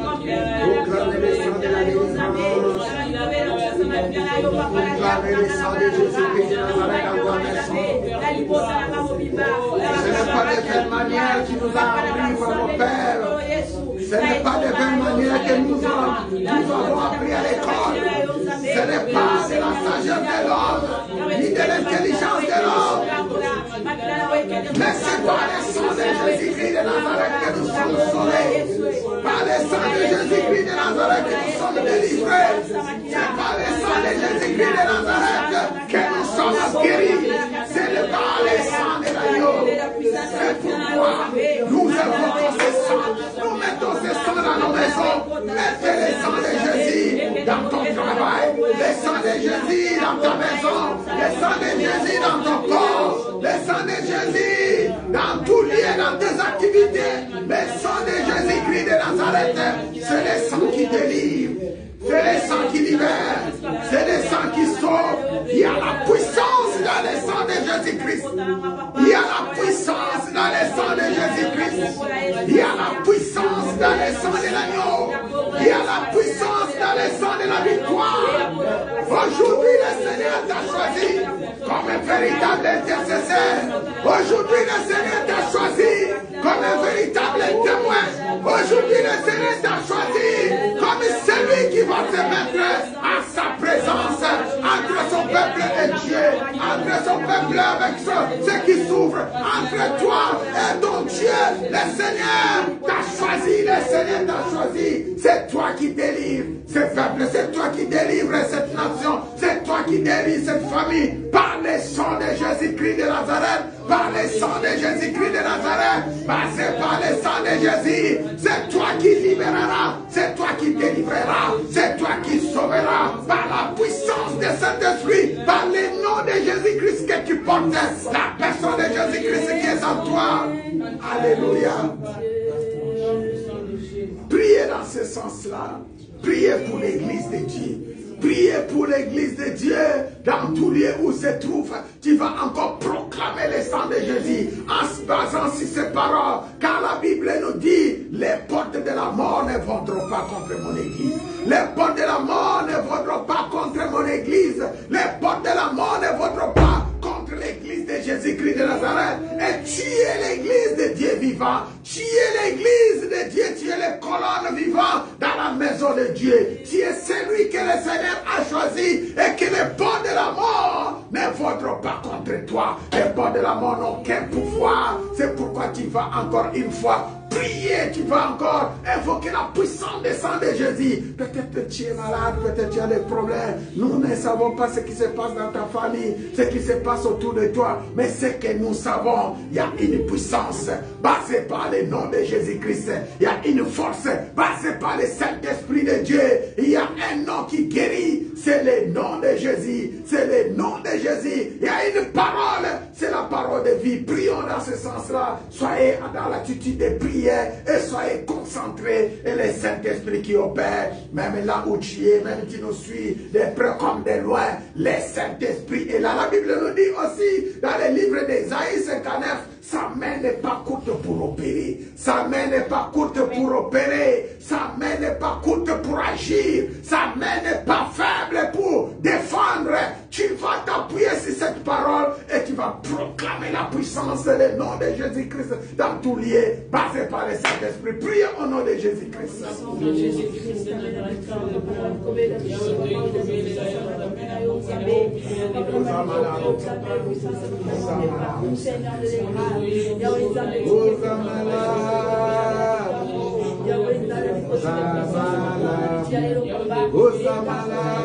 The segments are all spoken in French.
Proclamez le sang de la délivrance. Proclamez le sang de Jésus-Christ de Nazareth dans ta maison. Ce n'est pas de telle manière qui nous a appris par nos pères. Ce n'est pas de telle manière que nous avons appris à l'école. Ce n'est pas de la sagesse de l'homme, ni de l'intelligence de l'homme. Mais c'est par le sang de Jésus-Christ de Nazareth que nous sommes sauvés. Par le sang de Jésus-Christ de Nazareth que nous sommes délivrés. C'est par le sang de Jésus-Christ de Nazareth que nous sommes guéris. C'est par le sang de l'agneau. C'est pourquoi nous évoquons ce sang. Nous mettons ce sang dans nos maisons. Mettez le sang de Jésus dans ton travail. Le sang de Jésus dans ta maison. Le sang de Jésus dans ton corps. Le sang de Jésus dans tout lieu, dans tes activités. Le sang de Jésus-Christ de Nazareth. C'est le sang qui délivre. C'est le sang qui libère. C'est le sang qui sauve. Il y a la puissance dans le sang de Jésus-Christ. Il y a la puissance dans le sang de Jésus-Christ. Il y a la puissance dans le sang de l'agneau. Il y a la puissance dans le sang de la victoire. Aujourd'hui, le Seigneur t'a choisi comme un véritable intercesseur. Aujourd'hui, le Seigneur t'a choisi comme un véritable témoin. Aujourd'hui, le Seigneur t'a choisi comme celui qui va se mettre à sa présence entre son peuple et Dieu, entre son peuple avec ceux qui souffrent, entre toi et ton Dieu. Le Seigneur t'a choisi, le Seigneur t'a choisi. C'est toi qui délivres ce peuple, c'est toi qui délivres cette nation, c'est toi qui délivres cette famille par le sang de Jésus-Christ de Nazareth, par le sang de Jésus-Christ de Nazareth, passé par le sang de Jésus. C'est toi qui libéreras, c'est toi qui délivreras, c'est toi qui sauveras par la puissance de Saint-Esprit, par le nom de Jésus-Christ que tu portes, la personne de Jésus-Christ qui est en toi. Alléluia. Priez dans ce sens-là. Priez pour l'église de Dieu. Priez pour l'église de Dieu. Dans tout lieu où se trouve, tu vas encore proclamer le sang de Jésus en se basant sur ces paroles. Car la Bible nous dit, les portes de la mort ne viendront pas contre mon église. Les portes de la mort ne viendront pas contre mon église. Les portes de la mort ne viendront pas contre l'église de Jésus-Christ de Nazareth. Et tu es l'église de Dieu vivant. Tu es l'église de Dieu. Tu es les colonnes vivantes dans la maison de Dieu. Tu es celui que le Seigneur a choisi et que les portes de la mort ne viendront pas contre toi. Les portes de la mort n'ont aucun pouvoir. C'est pourquoi tu vas encore une fois prier, tu vas encore invoquer la puissance du sang de Jésus. Peut-être tu es malade, peut-être tu as des problèmes. Nous ne savons pas ce qui se passe dans ta famille, ce qui se passe autour de toi. Mais ce que nous savons, il y a une puissance basée par le nom de Jésus-Christ. Il y a une force basée par le Saint-Esprit de Dieu. Il y a un nom qui guérit. C'est le nom de Jésus. C'est le nom de Jésus. Il y a une parole. C'est la parole de vie. Prions dans ce sens-là. Soyez dans l'attitude de prière et soyez concentrés. Et le Saint-Esprit qui opère, même là où tu es, même tu nous suis, de près comme de loin, le Saint-Esprit est là. La Bible nous dit aussi, dans le livre d'Ésaïe 59, sa main n'est pas courte pour opérer. Sa main n'est pas courte pour opérer. Sa main n'est pas courte pour agir. Sa main n'est pas faible pour défendre. Tu vas t'appuyer sur cette parole et tu vas proclamer la puissance et le nom de Jésus-Christ dans tout lieu, basé par le Saint-Esprit. Priez au nom de Jésus-Christ. Osamala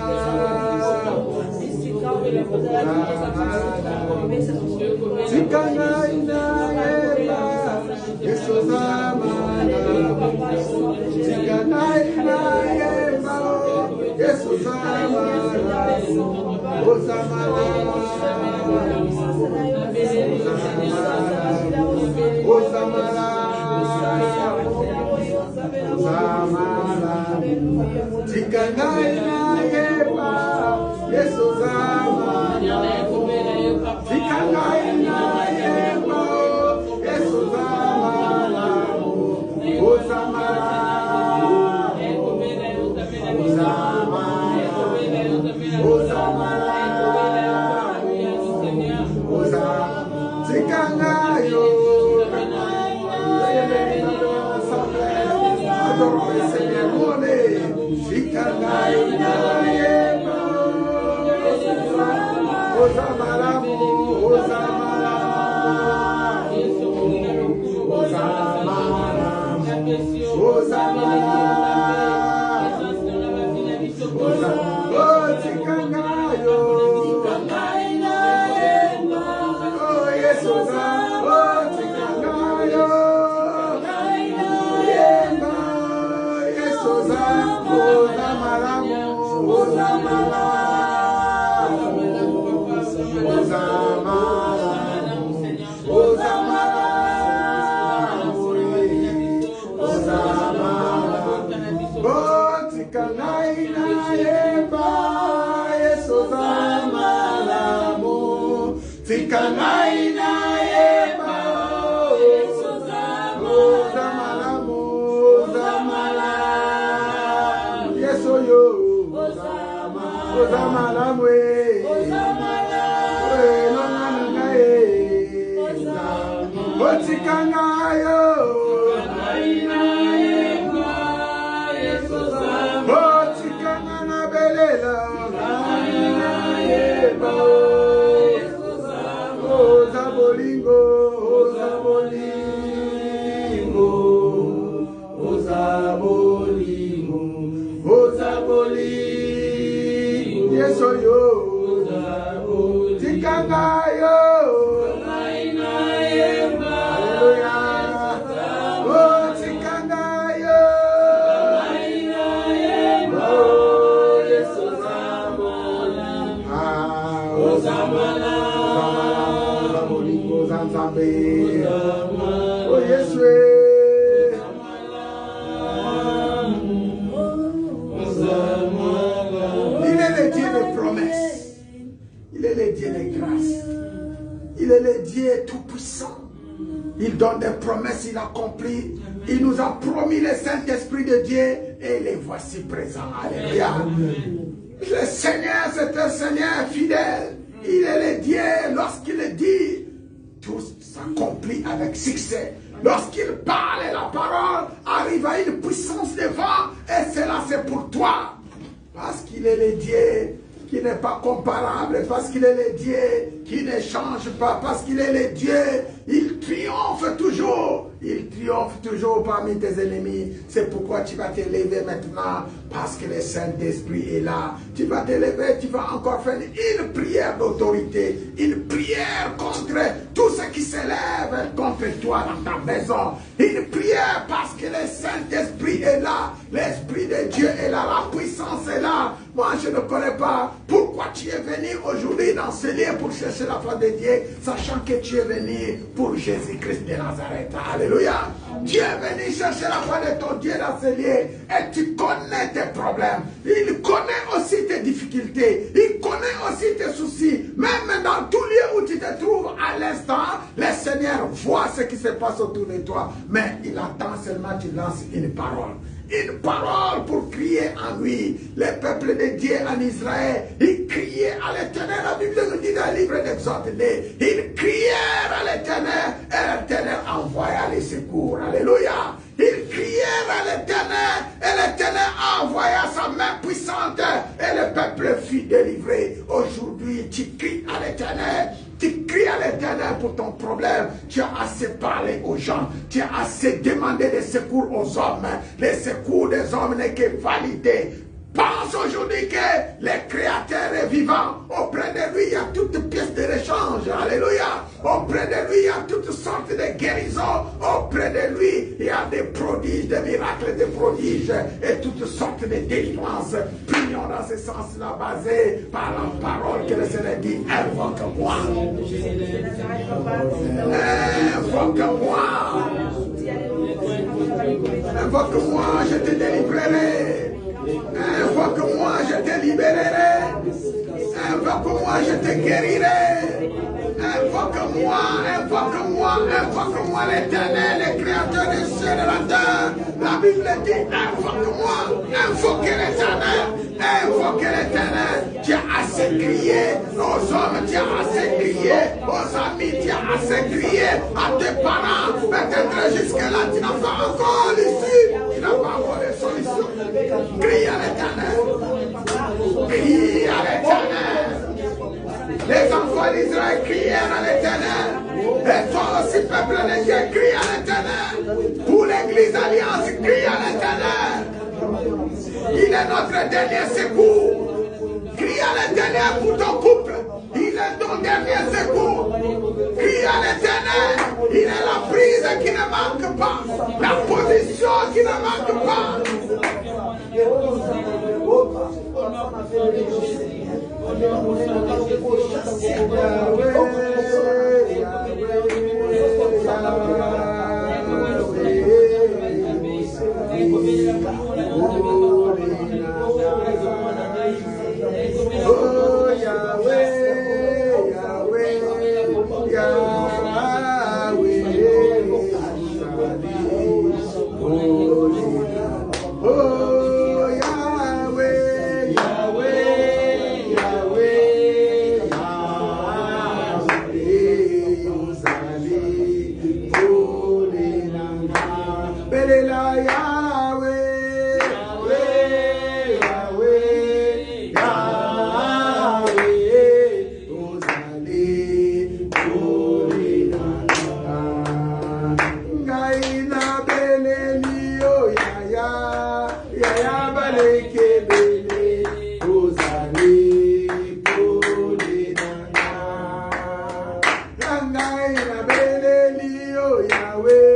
Il donne des promesses, il accomplit. Il nous a promis le Saint-Esprit de Dieu et les voici présents. Alléluia. Le Seigneur, c'est un Seigneur fidèle. Il est le Dieu. Lorsqu'il le dit, tout s'accomplit avec succès. Lorsqu'il parle, la parole arrive à une puissance de vent. Et cela, c'est pour toi. Parce qu'il est le Dieu qui n'est pas comparable, parce qu'il est le Dieu qui ne change pas, parce qu'il est le Dieu, il triomphe toujours parmi tes ennemis. C'est pourquoi tu vas te lever maintenant, parce que le Saint-Esprit est là. Tu vas te lever, tu vas encore faire une prière d'autorité, une prière contre tout ce qui s'élève contre toi dans ta maison. Une prière parce que le Saint-Esprit est là, l'Esprit de Dieu est là, la puissance est là. Moi, je ne connais pas pourquoi tu es venu aujourd'hui dans ce lieu pour chercher la foi de Dieu, sachant que tu es venu pour Jésus-Christ de Nazareth. Alléluia. Tu es venu chercher la foi de ton Dieu dans ce lieu et tu connais tes problèmes. Il connaît aussi tes difficultés. Il connaît aussi tes soucis. Même dans tout lieu où tu te trouves à l'instant, le Seigneur voit ce qui se passe autour de toi. Mais il attend seulement que tu lances une parole. Une parole pour crier en lui. Les peuples de Dieu en Israël, ils criaient à l'Éternel. La Bible nous dit dans le livre d'Exode, ils crièrent à l'Éternel et l'Éternel envoya les secours. Alléluia. Ils crièrent à l'Éternel et l'Éternel envoya sa main puissante et le peuple fut délivré. Aujourd'hui, tu cries à l'Éternel. Tu cries à l'Éternel pour ton problème. Tu as assez parlé aux gens. Tu as assez demandé des secours aux hommes. Les secours des hommes n'est que validé. Pense aujourd'hui que le Créateur est vivant. Auprès de lui, il y a toutes pièces de rechange. Alléluia. Auprès de lui, il y a toutes sortes de guérisons. Auprès de lui, il y a des prodiges, des miracles, des prodiges et toutes sortes de délivrances. Prions dans ce sens-là, basé par la parole que le Seigneur dit. Invoque-moi. Invoque-moi. Invoque-moi, je te délivrerai. Invoque-moi, je te libérerai. Invoque-moi, je te guérirai. Invoque-moi, invoque-moi, invoque-moi l'Éternel, le Créateur des cieux et de la terre. La Bible dit, invoque-moi, invoquez l'Éternel, invoquez l'Éternel. Tu as assez crié aux hommes, tu as assez crié aux amis, tu as assez crié à tes parents. Peut-être jusque-là, tu n'as pas encore l'issue, tu n'as pas encore de solution. Crie à l'Éternel. enfants d'Israël crièrent à l'Éternel. Et toi aussi, peuple de Dieu, crie à l'Éternel. Pour l'Église Alliance, crie à l'Éternel. Il est notre dernier secours. Crie à l'Éternel pour ton couple. Il est ton dernier secours. Crie à l'Éternel. Il est la prise qui ne manque pas. La position qui ne manque pas. Oh Yahweh, Yahweh, Yahweh, oh Yahweh, Yahweh, Yahweh, Belela Yahweh, Yahweh, Yahweh, Yahweh, Ozali, Olinanga, Ngaina Beleli, oh Yaya, Yaya Baleke Bele, Ozali, Olinanga, Ngaina Beleli, oh Yahweh.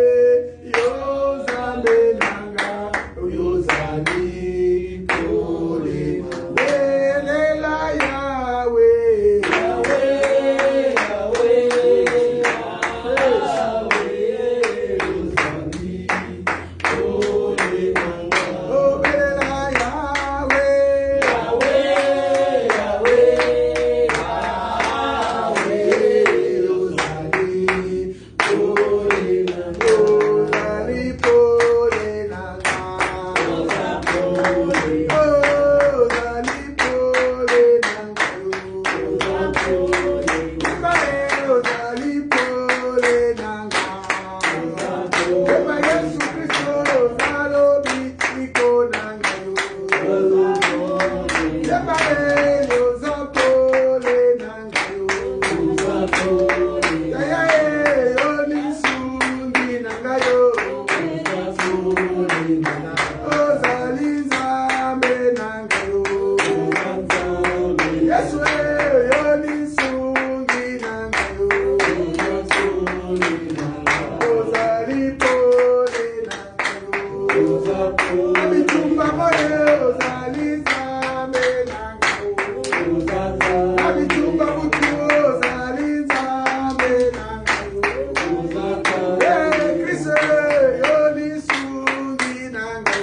Nanga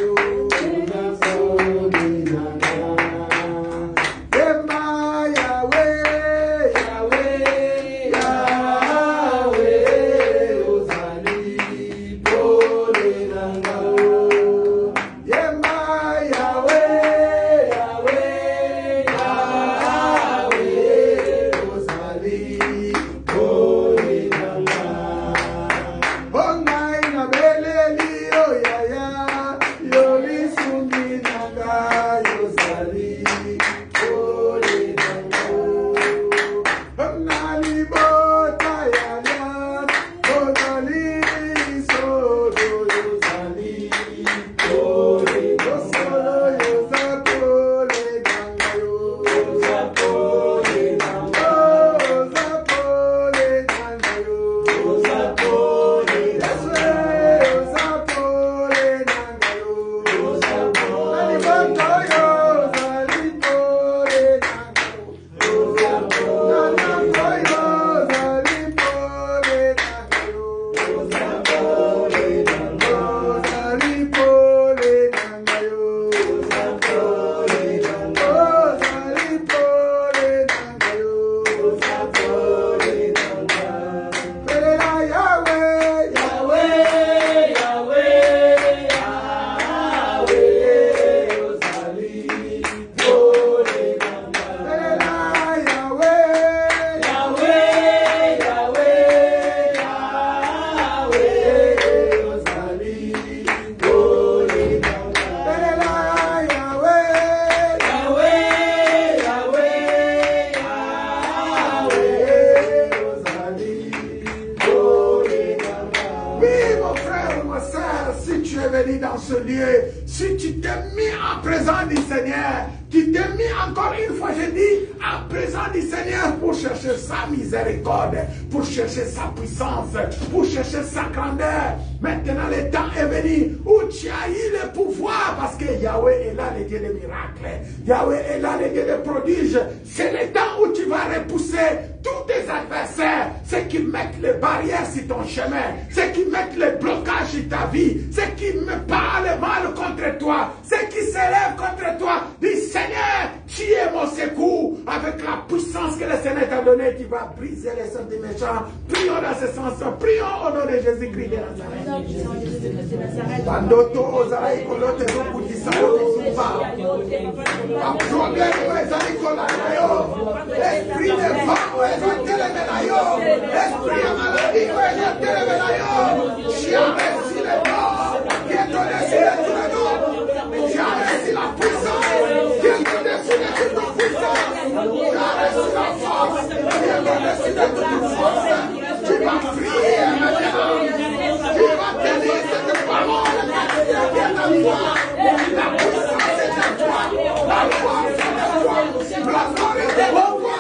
es venu dans ce lieu, si tu t'es mis en présence du Seigneur, tu t'es mis encore une fois, je dis, en présence du Seigneur pour chercher sa miséricorde, pour chercher sa puissance, pour chercher sa grandeur. Maintenant, le temps est venu où tu as eu le pouvoir parce que Yahweh est là, le Dieu des miracles. Yahweh est là, le Dieu des prodiges. C'est le temps où tu vas repousser tous tes adversaires, ceux qui mettent les barrières sur ton chemin, ceux qui mettent les blocages sur ta vie, ceux qui me parlent mal contre toi, ceux qui s'élèvent contre toi. Dis Seigneur, tu es mon secours. Avec la puissance que le Seigneur t'a donnée, tu vas briser les sorts des méchants. Prions dans ce sens. Prions au nom de Jésus-Christ de Nazareth. Esprit de vent, esprit de maladie, tu as reçu le nom qui est au-dessus de tous les noms. Tu as reçu la puissance qui est au-dessus de toute ta puissance. Tu as reçu la force qui est au-dessus de toute ta force. Tu vas prier maintenant. Tu vas tenir cette parole qui est en toi. La puissance est en toi. La force est en toi. L'autorité est en toi.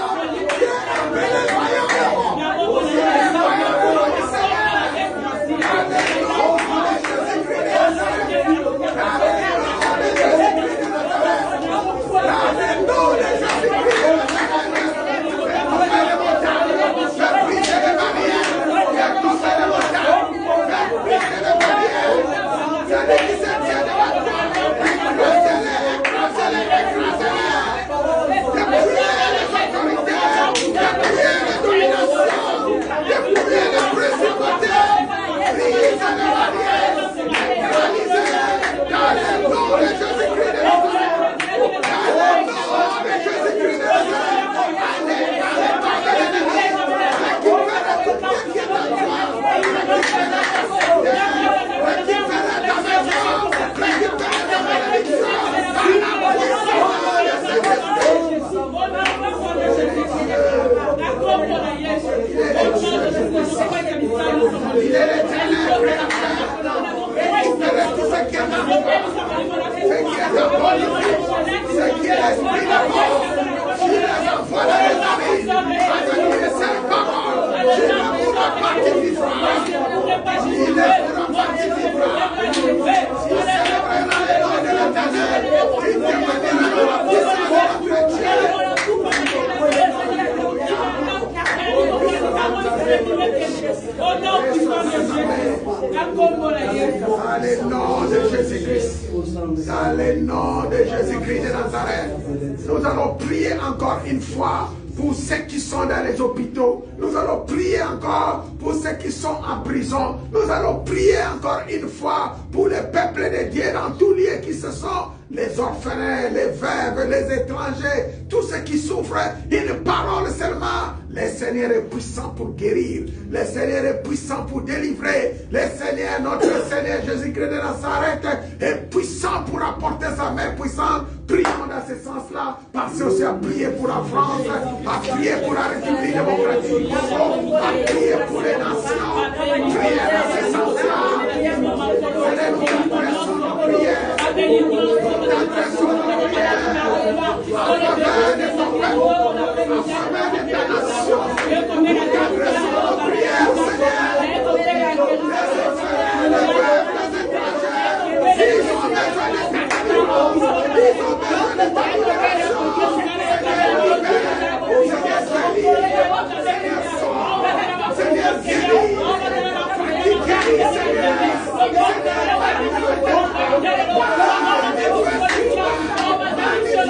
Dans le nom de Jésus-Christ, dans le nom de Jésus-Christ de Nazareth, nous allons prier encore une fois pour ceux qui sont dans les hôpitaux. Nous allons prier encore pour ceux qui sont en prison. Nous allons prier encore une fois pour le peuple de Dieu dans tous lieux qui se sont, les orphelins, les veuves, les étrangers, tous ceux qui souffrent. Une parole seulement. Le Seigneur est puissant pour guérir. Le Seigneur est puissant pour délivrer. Le Seigneur, notre Seigneur Jésus-Christ de Nazareth, est puissant pour apporter sa main puissante. Prions dans ce sens-là. Pensez aussi à prier pour la France, à prier pour la République démocratique du Congo, à prier pour les nations. Priez dans ce sens-là. Allez, nous t'adressons nos prières. Nous t'adressons nos prières. En faveur de ton peuple, en faveur de ta nation. Nous t'adressons nos prières, Seigneur. Les orphelins, les veuves, les étrangers, ils ont besoin de ta délivrance. Ils ont besoin de ta libération. Seigneur, libère. Seigneur, guéris. Seigneur, sauve. Seigneur, guéris. Tu guéris, Seigneur. Seigneur, manifeste-toi. Manifeste-toi. Manifeste-toi. La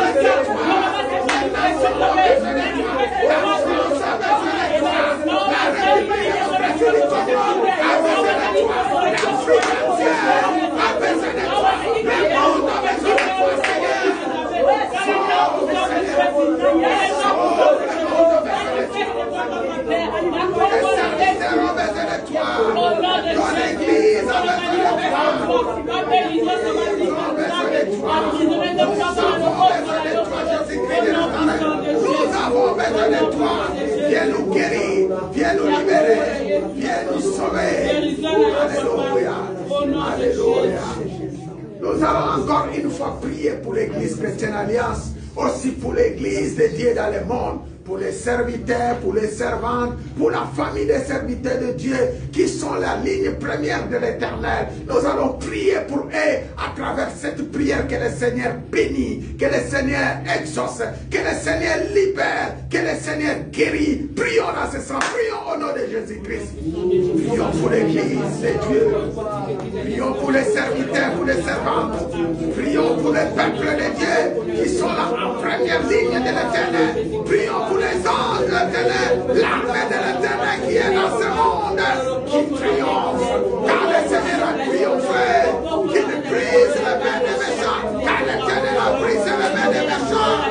nation a besoin de toi. La France a besoin de toi. La République démocratique du Congo a besoin de toi. L'Afrique entière a besoin de toi. Le monde a besoin de toi, Seigneur. Sauve, Seigneur. Sauve, le monde a besoin de toi. Les serviteurs ont besoin de toi. Ton Église a besoin de toi. Ils ont besoin de toi. Nous avons besoin de toi, Jésus-Christ de Nazareth. Nous avons besoin de toi. Viens nous guérir, viens nous libérer, viens nous sauver. Alléluia. Alléluia. Nous allons encore une fois prier pour l'église Chrétienne Alliance, aussi pour l'église de Dieu dans le monde, pour les serviteurs, pour les servantes, pour la famille des serviteurs de Dieu qui sont la ligne première de l'Éternel. Nous allons prier pour eux à travers cette prière que le Seigneur bénit, que le Seigneur exauce, que le Seigneur libère, que le Seigneur guérit. Prions dans ce sens, prions au nom de Jésus-Christ. Prions pour l'église de Dieu. Prions pour les serviteurs, pour les servantes. Prions pour le peuple de Dieu qui sont là en première ligne de l'Éternel. Prions pour les anges de l'Éternel, l'armée de l'Éternel qui est dans ce monde, qui triomphe. Car le Seigneur a triomphé, qui brise les mains des méchants, car l'Éternel a brisé les mains des méchants.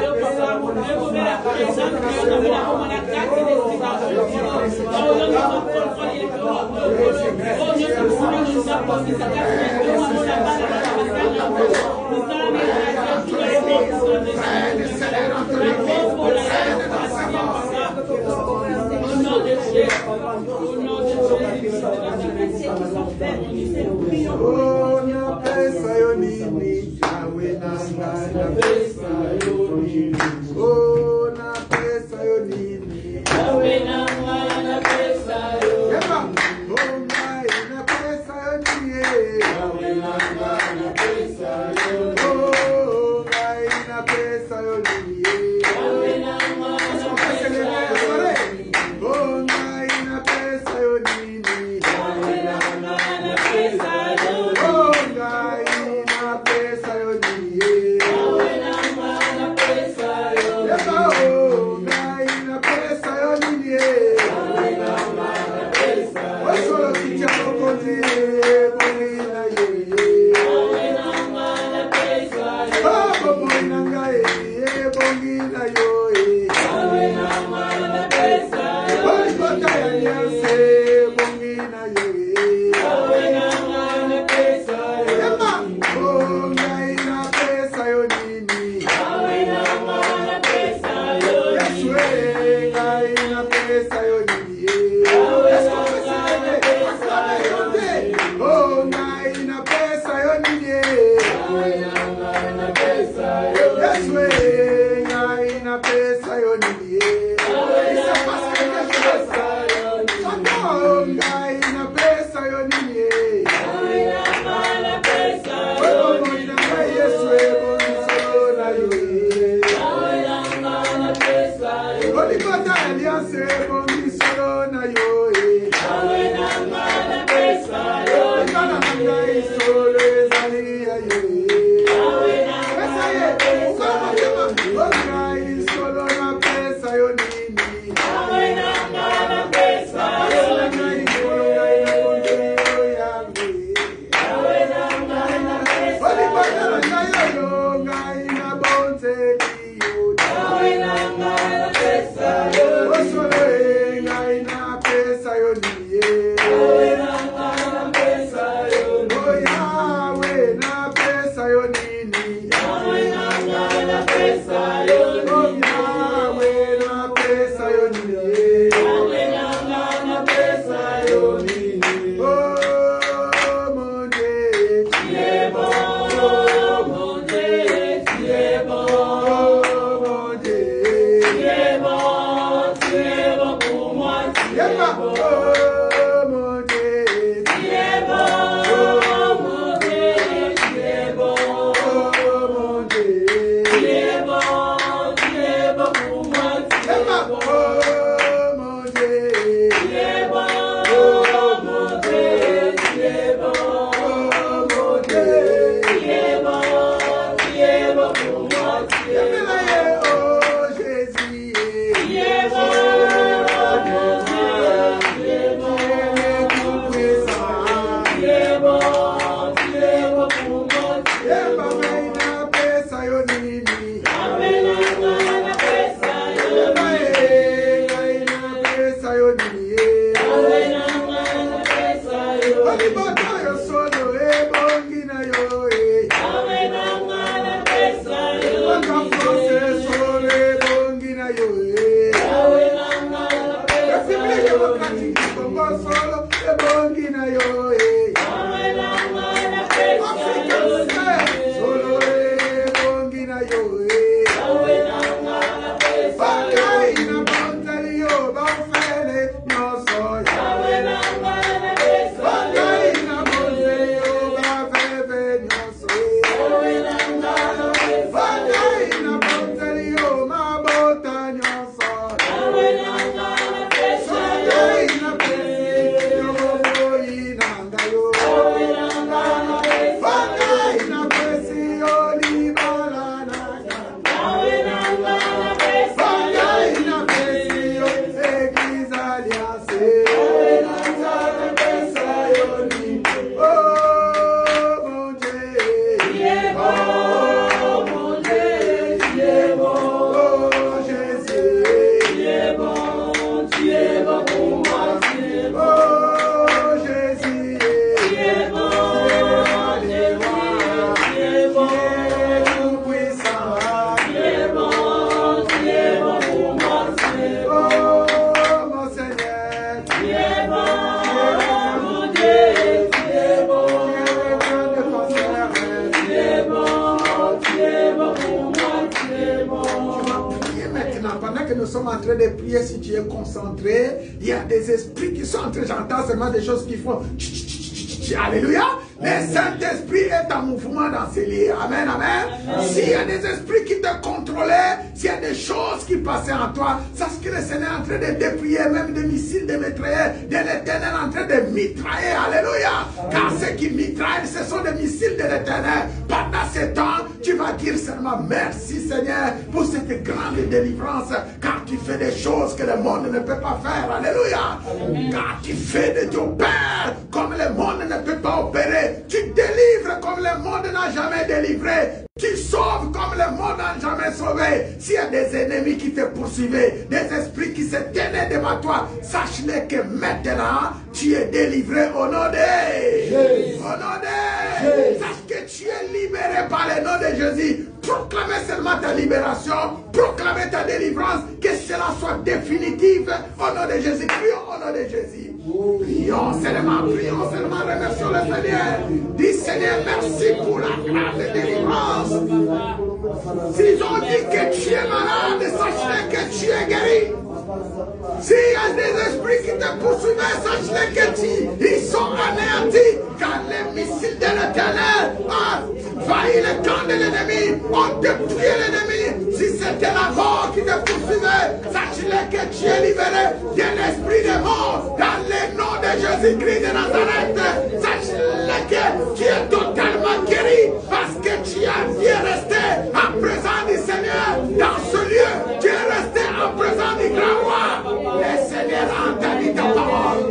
sommes en train de prier, si tu es concentré, il y a des esprits qui sont en train, j'entends seulement des choses qui font. Alléluia. Le Saint-Esprit est en mouvement dans ces lieux. Amen, amen. S'il y a des esprits qui te contrôlaient, s'il y a des choses qui passaient en toi, sache que le Seigneur est en train de dépouiller même des missiles de mitrailleurs, de l'Éternel en train de mitrailler. Alléluia. Car ceux qui mitraillent, ce sont des missiles de l'Éternel. Pendant ce temps, tu vas dire seulement merci Seigneur pour cette grande délivrance. Car tu fais des choses que le monde ne peut pas faire. Alléluia. Car tu fais de ton Père comme le monde ne peut pas opérer. Tu délivres comme le monde n'a jamais délivré. Tu sauves comme le monde n'a jamais sauvé. S'il y a des ennemis qui te poursuivaient, des esprits qui se tenaient devant toi, sache-le que maintenant, tu es délivré au nom de Jésus. Au nom de Jésus. Sache que tu es libéré par le nom de Jésus. Proclamez seulement ta libération, proclamez ta délivrance, que cela soit définitif au nom de Jésus. Prions au nom de Jésus. Prions seulement, remercions le Seigneur. Dis Seigneur, merci pour la grâce de délivrance. S'ils ont dit que tu es malade, sache-le que tu es guéri. S'il y a des esprits qui te poursuivaient, sache-le que ils sont anéantis, car les missiles de l'Éternel ont failli le camp de l'ennemi, ont dépouillé l'ennemi. Si c'était la mort qui te poursuivait, sache-le que tu es libéré de l'esprit de mort dans le nom de Jésus-Christ de Nazareth. Sache-le que tu es totalement guéri parce que tu es resté en présence du Seigneur dans ce lieu. Tu es resté en présence du grand roi. Le Seigneur a entendu ta parole.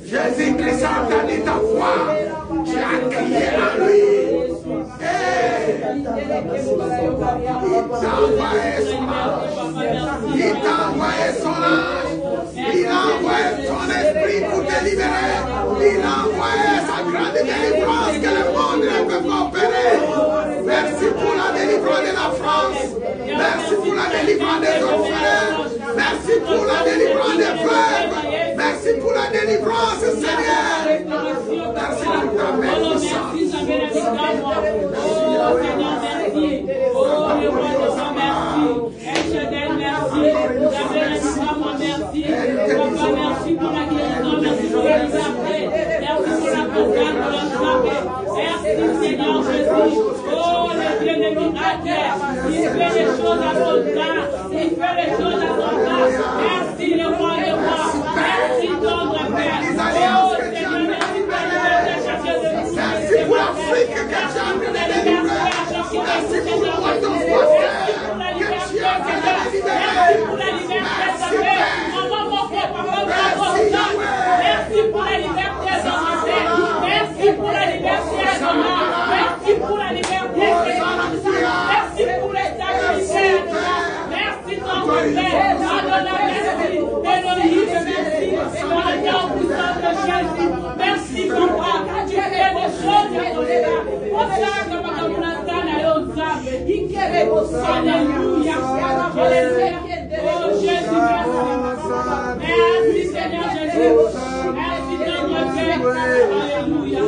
Jésus-Christ a entendu ta voix. Tu as crié à lui. Il t'a envoyé son ange. Il a envoyé son esprit pour te libérer. Il a envoyé sa grande délivrance que le monde ne peut pas opérer. Merci pour la délivrance de la France. Merci pour la délivrance des orphelins. Merci pour la délivrance des veuves. Merci pour la délivrance, Seigneur. Merci pour ta main puissante. Merci pour la guérison, merci pour la liberté, merci pour la confiance. Merci Seigneur Jésus. Oh, le Dieu des miracles, il fait les choses à son temps, il fait les choses à son temps. Merci le roi de roi, merci ton Père. Oh Seigneur, merci pour la liberté de nous. Merci pour l'Afrique que tu as amené de délivrer. Merci pour le royaume que tu as amené de libérer. Merci pour la liberté. Merci pour la liberté de mon Père. Merci pour la liberté de mon âme. Merci pour la liberté de mon âme. Merci pour les sacrifices. Merci ton Père. Merci. Elohim, merci. Dans le nom puissant de Jésus. Merci mon Père. Tu fais des choses à ton égard. Alléluia. Oh Jésus, merci Seigneur Jésus. Merci notre Père. Alléluia.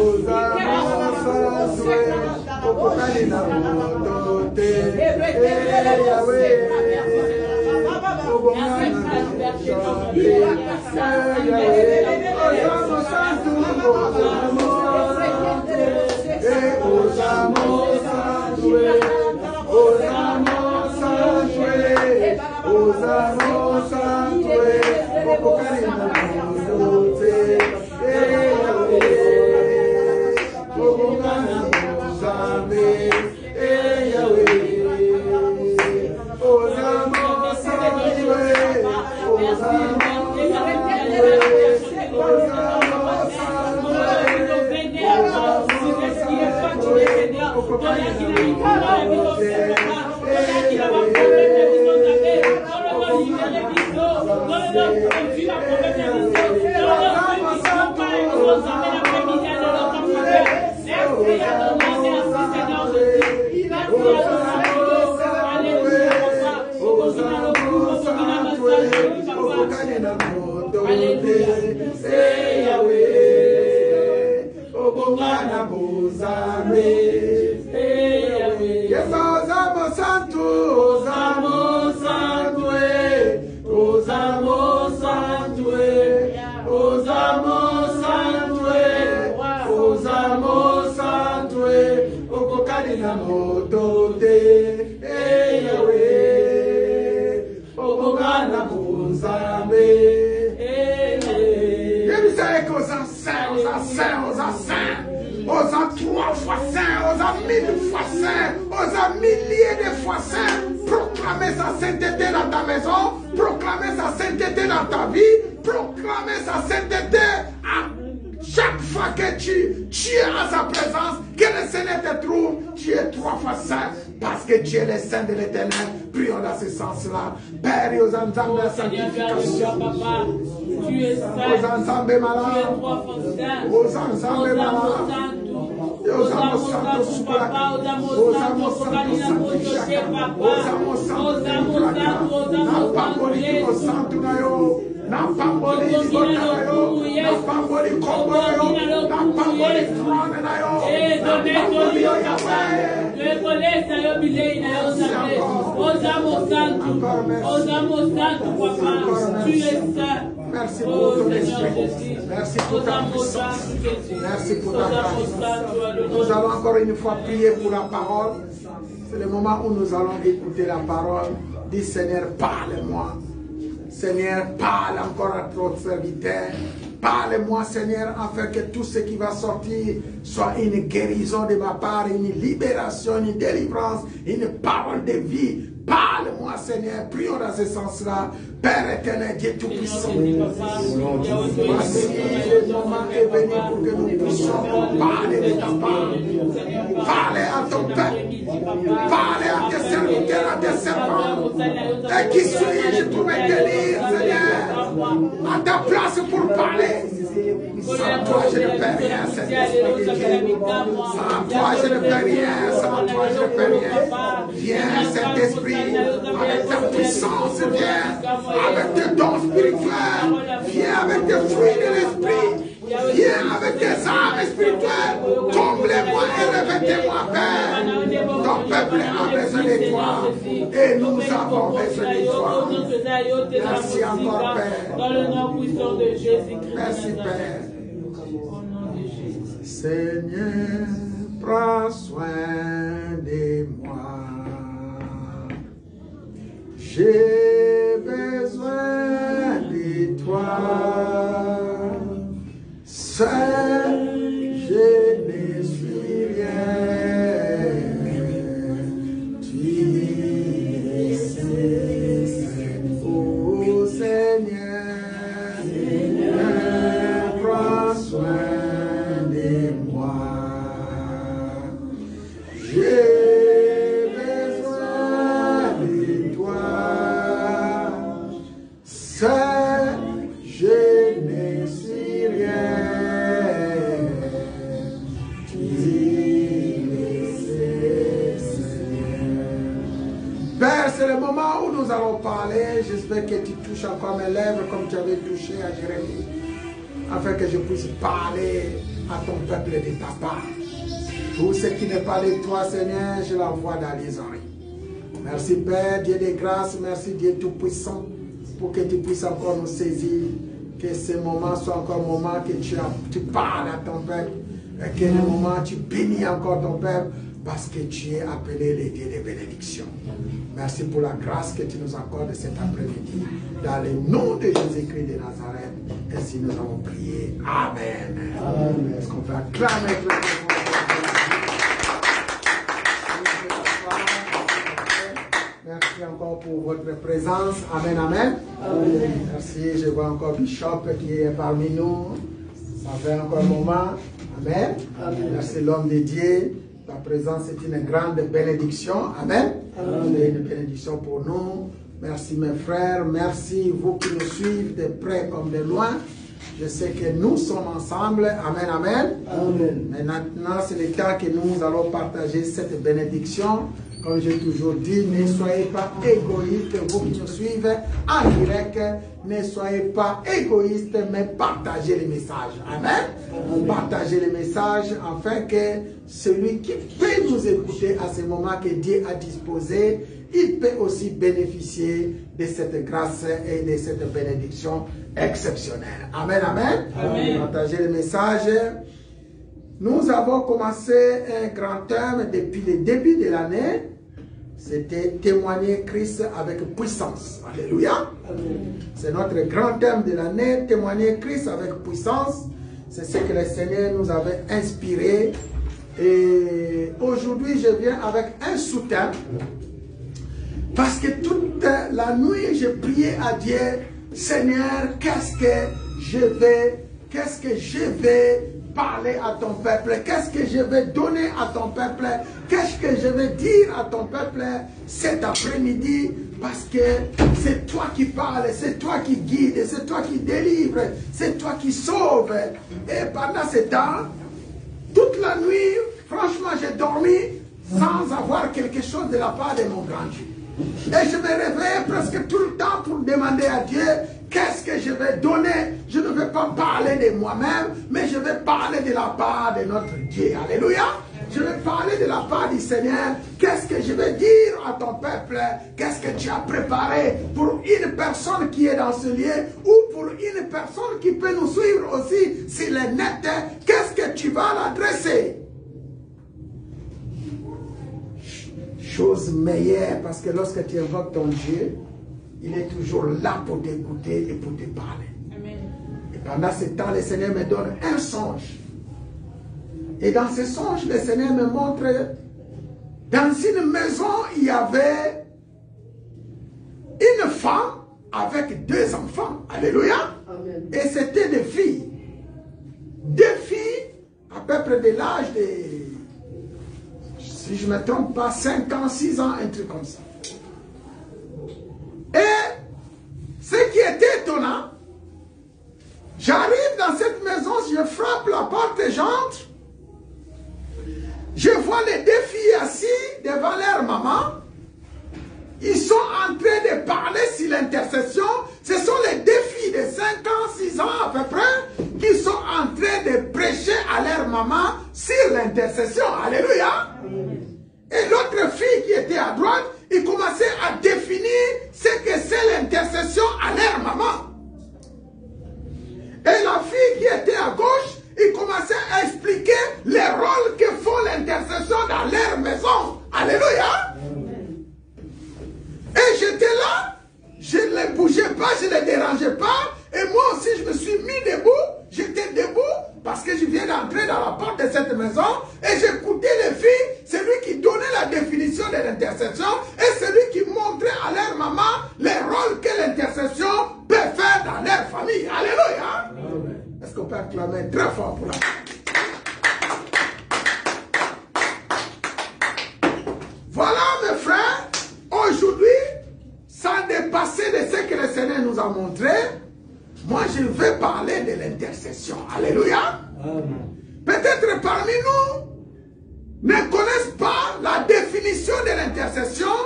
Adinamoto te Yahweh Obogana Buzambe. Je vous savez qu'aux anciens, aux 3 fois saints, aux 1000 fois saints, aux milliers de fois saints, proclamer sa sainteté dans ta maison, proclamer sa sainteté dans ta vie, proclamer sa sainteté à chaque fois que tu es à sa présence, que le Seigneur te trouve, tu es 3 fois saint, parce que tu es le saint de l'Éternel. Prions dans ce sens-là. Père, aux ensembles de la sanctification, tu es saint, aux ensembles malades, aux ensembles malades, aux amos santos papa, aux amos santos santificados, aux amos santos santos na pamboli kota na yo, na pamboli kombo na yo, na pamboli trône na yo, na pamboli yo Yahweh. Merci pour ton esprit. Merci pour ta puissance. Merci pour ta grâce. Nous allons encore une fois prier pour la parole. C'est le moment où nous allons écouter la parole. Dis Seigneur, parle-moi. Seigneur, parle encore à ton serviteur. Parle-moi, Seigneur, afin que tout ce qui va sortir soit une guérison de ma part, une libération, une délivrance, une parole de vie. Parle-moi, Seigneur. Prions dans ce sens-là. Père éternel, Dieu Tout-Puissant. Voici le moment est venu pour que nous puissions parler de ta parole. Parler à ton peuple. Parler à tes serviteurs, à tes servants. Et qui suis-je pour me tenir, Seigneur, à ta place pour parler? Sans toi, je ne fais rien, Seigneur. Sans toi, je ne fais rien. Sans toi, je ne fais rien. Viens, Saint-Esprit, avec ta puissance, viens, avec tes dons spirituels, viens avec tes fruits de l'esprit, viens avec tes âmes spirituelles, comble-moi et revêtez-moi, Père. Ton peuple a besoin de toi et nous avons besoin de toi. Merci encore, Père. Dans le nom puissant de Jésus-Christ. Merci, Père. Seigneur, prends soin de moi. J'ai besoin de toi. Seul, je ne suis rien. Tu sais, oh Seigneur, prends soin de moi. J'ai besoin de toi. Seul, je ne suis rien. Tu le sais, Seigneur. Père, c'est le moment où nous allons parler. J'espère que tu touches encore mes lèvres comme tu avais touché à Jérémie, afin que je puisse parler à ton peuple de ta part. Tout ce qui n'est pas de toi, Seigneur, je l'envoie dans les oreilles. Merci Père, Dieu de grâce, merci Dieu Tout-Puissant, pour que tu puisses encore nous saisir, que ce moment soit encore un moment que tu parles à ton peuple, et que le moment tu bénis encore ton peuple, parce que tu es appelé le Dieu de bénédiction. Merci pour la grâce que tu nous accordes cet après-midi. Dans le nom de Jésus-Christ de Nazareth, ainsi nous avons prié. Amen. Amen. Est-ce qu'on peut acclamer le Merci encore pour votre présence. Amen, amen. Amen. Merci. Je vois encore Bishop qui est parmi nous. Ça fait encore un moment. Amen. Amen. Merci l'homme de Dieu. Ta présence est une grande bénédiction. Amen. C'est une bénédiction pour nous. Merci mes frères. Merci vous qui nous suivez de près comme de loin. Je sais que nous sommes ensemble. Amen, amen. Amen. Mais maintenant, c'est le temps que nous allons partager cette bénédiction. Comme j'ai toujours dit, ne soyez pas égoïstes, vous qui nous suivez en direct, ne soyez pas égoïstes, mais partagez les messages. Amen. Partagez les messages afin que celui qui peut nous écouter à ce moment que Dieu a disposé, il peut aussi bénéficier de cette grâce et de cette bénédiction exceptionnelle. Amen, amen. Amen. Partagez les messages. Nous avons commencé un grand thème depuis le début de l'année. C'était témoigner Christ avec puissance. Alléluia. C'est notre grand thème de l'année, témoigner Christ avec puissance. C'est ce que le Seigneur nous avait inspiré. Et aujourd'hui, je viens avec un sous-thème. Parce que toute la nuit, j'ai prié à Dieu, Seigneur, qu'est-ce que je vais parler à ton peuple? Qu'est-ce que je vais donner à ton peuple? Qu'est-ce que je vais dire à ton peuple cet après-midi? Parce que c'est toi qui parles, c'est toi qui guides, c'est toi qui délivres, c'est toi qui sauves. Et pendant ce temps, toute la nuit, franchement, j'ai dormi sans avoir quelque chose de la part de mon grand Dieu. Et je me réveille presque tout le temps pour demander à Dieu, qu'est-ce que je vais donner? Je ne vais pas parler de moi-même, mais je vais parler de la part de notre Dieu. Alléluia. Je vais parler de la part du Seigneur. Qu'est-ce que je vais dire à ton peuple? Qu'est-ce que tu as préparé pour une personne qui est dans ce lieu ou pour une personne qui peut nous suivre aussi sur le net? Qu'est-ce que tu vas l'adresser? Chose meilleure, parce que lorsque tu invoques ton Dieu, il est toujours là pour t'écouter et pour te parler. Amen. Et pendant ce temps, le Seigneur me donne un songe. Et dans ce songe, le Seigneur me montre, dans une maison, il y avait une femme avec 2 enfants. Alléluia. Amen. Et c'était des filles. 2 filles, à peu près de l'âge de, si je ne me trompe pas, 5 ans, 6 ans, un truc comme ça. Et ce qui était étonnant, j'arrive dans cette maison, je frappe la porte et j'entre. Je vois les 2 filles assises devant leur maman. Ils sont en train de parler sur l'intercession. Ce sont les 2 filles de 5 ans, 6 ans à peu près, qui sont en train de prêcher à leur maman sur l'intercession. Alléluia. Et l'autre fille qui était à droite, il commençait à définir ce que c'est l'intercession à leur maman. Et la fille qui était à gauche, il commençait à expliquer les rôles que font l'intercession dans leur maison. Alléluia. Et j'étais là, je ne les bougeais pas, je ne les dérangeais pas. Et moi aussi, je me suis mis debout. J'étais debout parce que je viens d'entrer dans la porte de cette maison. Et j'écoutais les filles, celui qui donnait la définition de l'intercession et celui qui montrait à leur maman les rôles que l'intercession peut faire dans leur famille. Alléluia. Est-ce qu'on peut acclamer très fort pour la Voilà mes frères, aujourd'hui, sans dépasser de ce que le Seigneur nous a montré, moi je vais parler de l'intercession. Alléluia. Peut-être parmi nous ne connaissent pas la définition de l'intercession,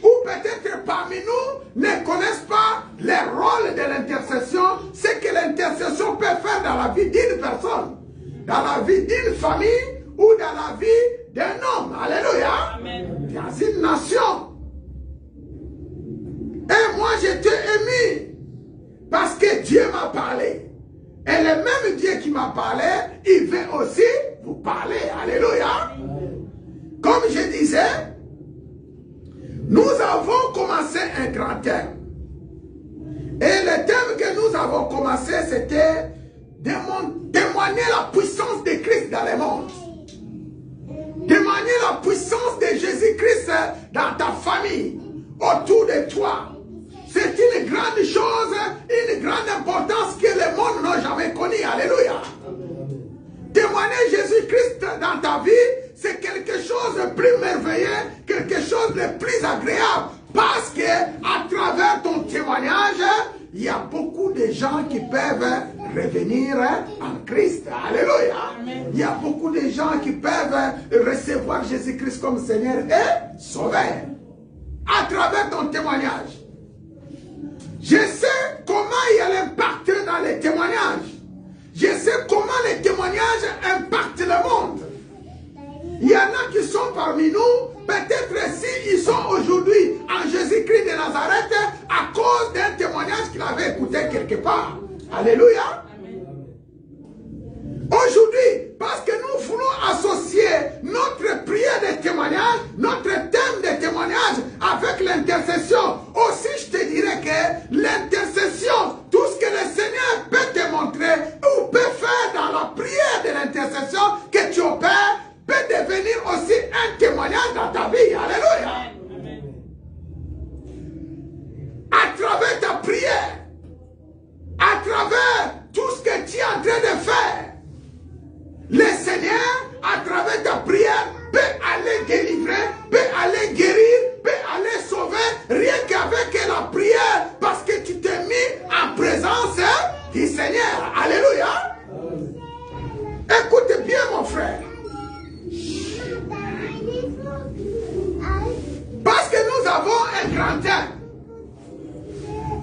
ou peut-être parmi nous ne connaissent pas les rôles de l'intercession, ce que l'intercession peut faire dans la vie d'une personne, dans la vie d'une famille ou dans la vie d'un homme. Alléluia. Amen. Dans une nation. Et moi j'étais ému parce que Dieu m'a parlé. Et le même Dieu qui m'a parlé, il veut aussi vous parler. Alléluia. Amen. Comme je disais, nous avons commencé un grand thème. Et le thème que nous avons commencé, c'était témoigner la puissance de Christ dans le monde. Témoigner la puissance de Jésus-Christ dans ta famille, autour de toi. C'est une grande chose, une grande importance que le monde n'a jamais connue. Alléluia. Témoigner Jésus-Christ dans ta vie, c'est quelque chose de plus merveilleux, quelque chose de plus agréable. Parce que à travers ton témoignage, il y a beaucoup de gens qui peuvent revenir en Christ. Alléluia. Il y a beaucoup de gens qui peuvent recevoir Jésus-Christ comme Seigneur et Sauveur. À travers ton témoignage. Je sais comment il y a l'impact dans les témoignages. Je sais comment les témoignages impactent le monde. Il y en a qui sont parmi nous, peut-être s'ils sont aujourd'hui en Jésus-Christ de Nazareth à cause d'un témoignage qu'il avait écouté quelque part. Alléluia. Aujourd'hui, parce que nous voulons grand thème.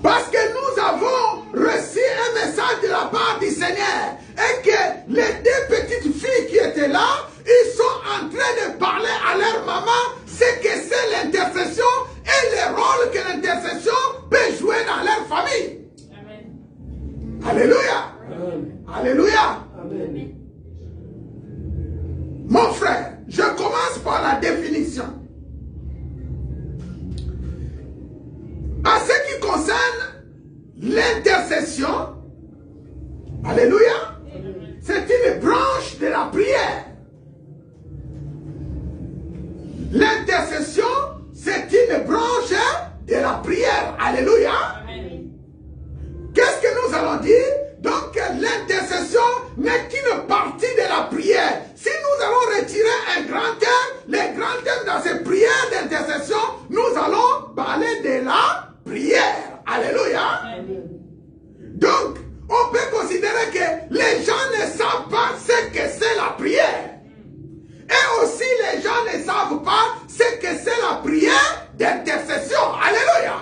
Parce que nous avons reçu un message de la part du Seigneur. Et que les deux petites filles qui étaient là, ils sont en train de parler à leur maman ce que c'est l'intercession et le rôle que l'intercession peut jouer dans leur famille. Amen. Alléluia. Amen. Alléluia. Amen. Mon frère, je commence par la définition. En ce qui concerne l'intercession, alléluia, c'est une branche de la prière. L'intercession, c'est une branche de la prière. Alléluia. Qu'est-ce que nous allons dire? Donc l'intercession n'est qu'une partie de la prière. Si nous allons retirer un grand thème, les grands thèmes dans ces prières d'intercession, nous allons parler de la prière. Alléluia. Donc, on peut considérer que les gens ne savent pas ce que c'est la prière. Et aussi, les gens ne savent pas ce que c'est la prière d'intercession. Alléluia.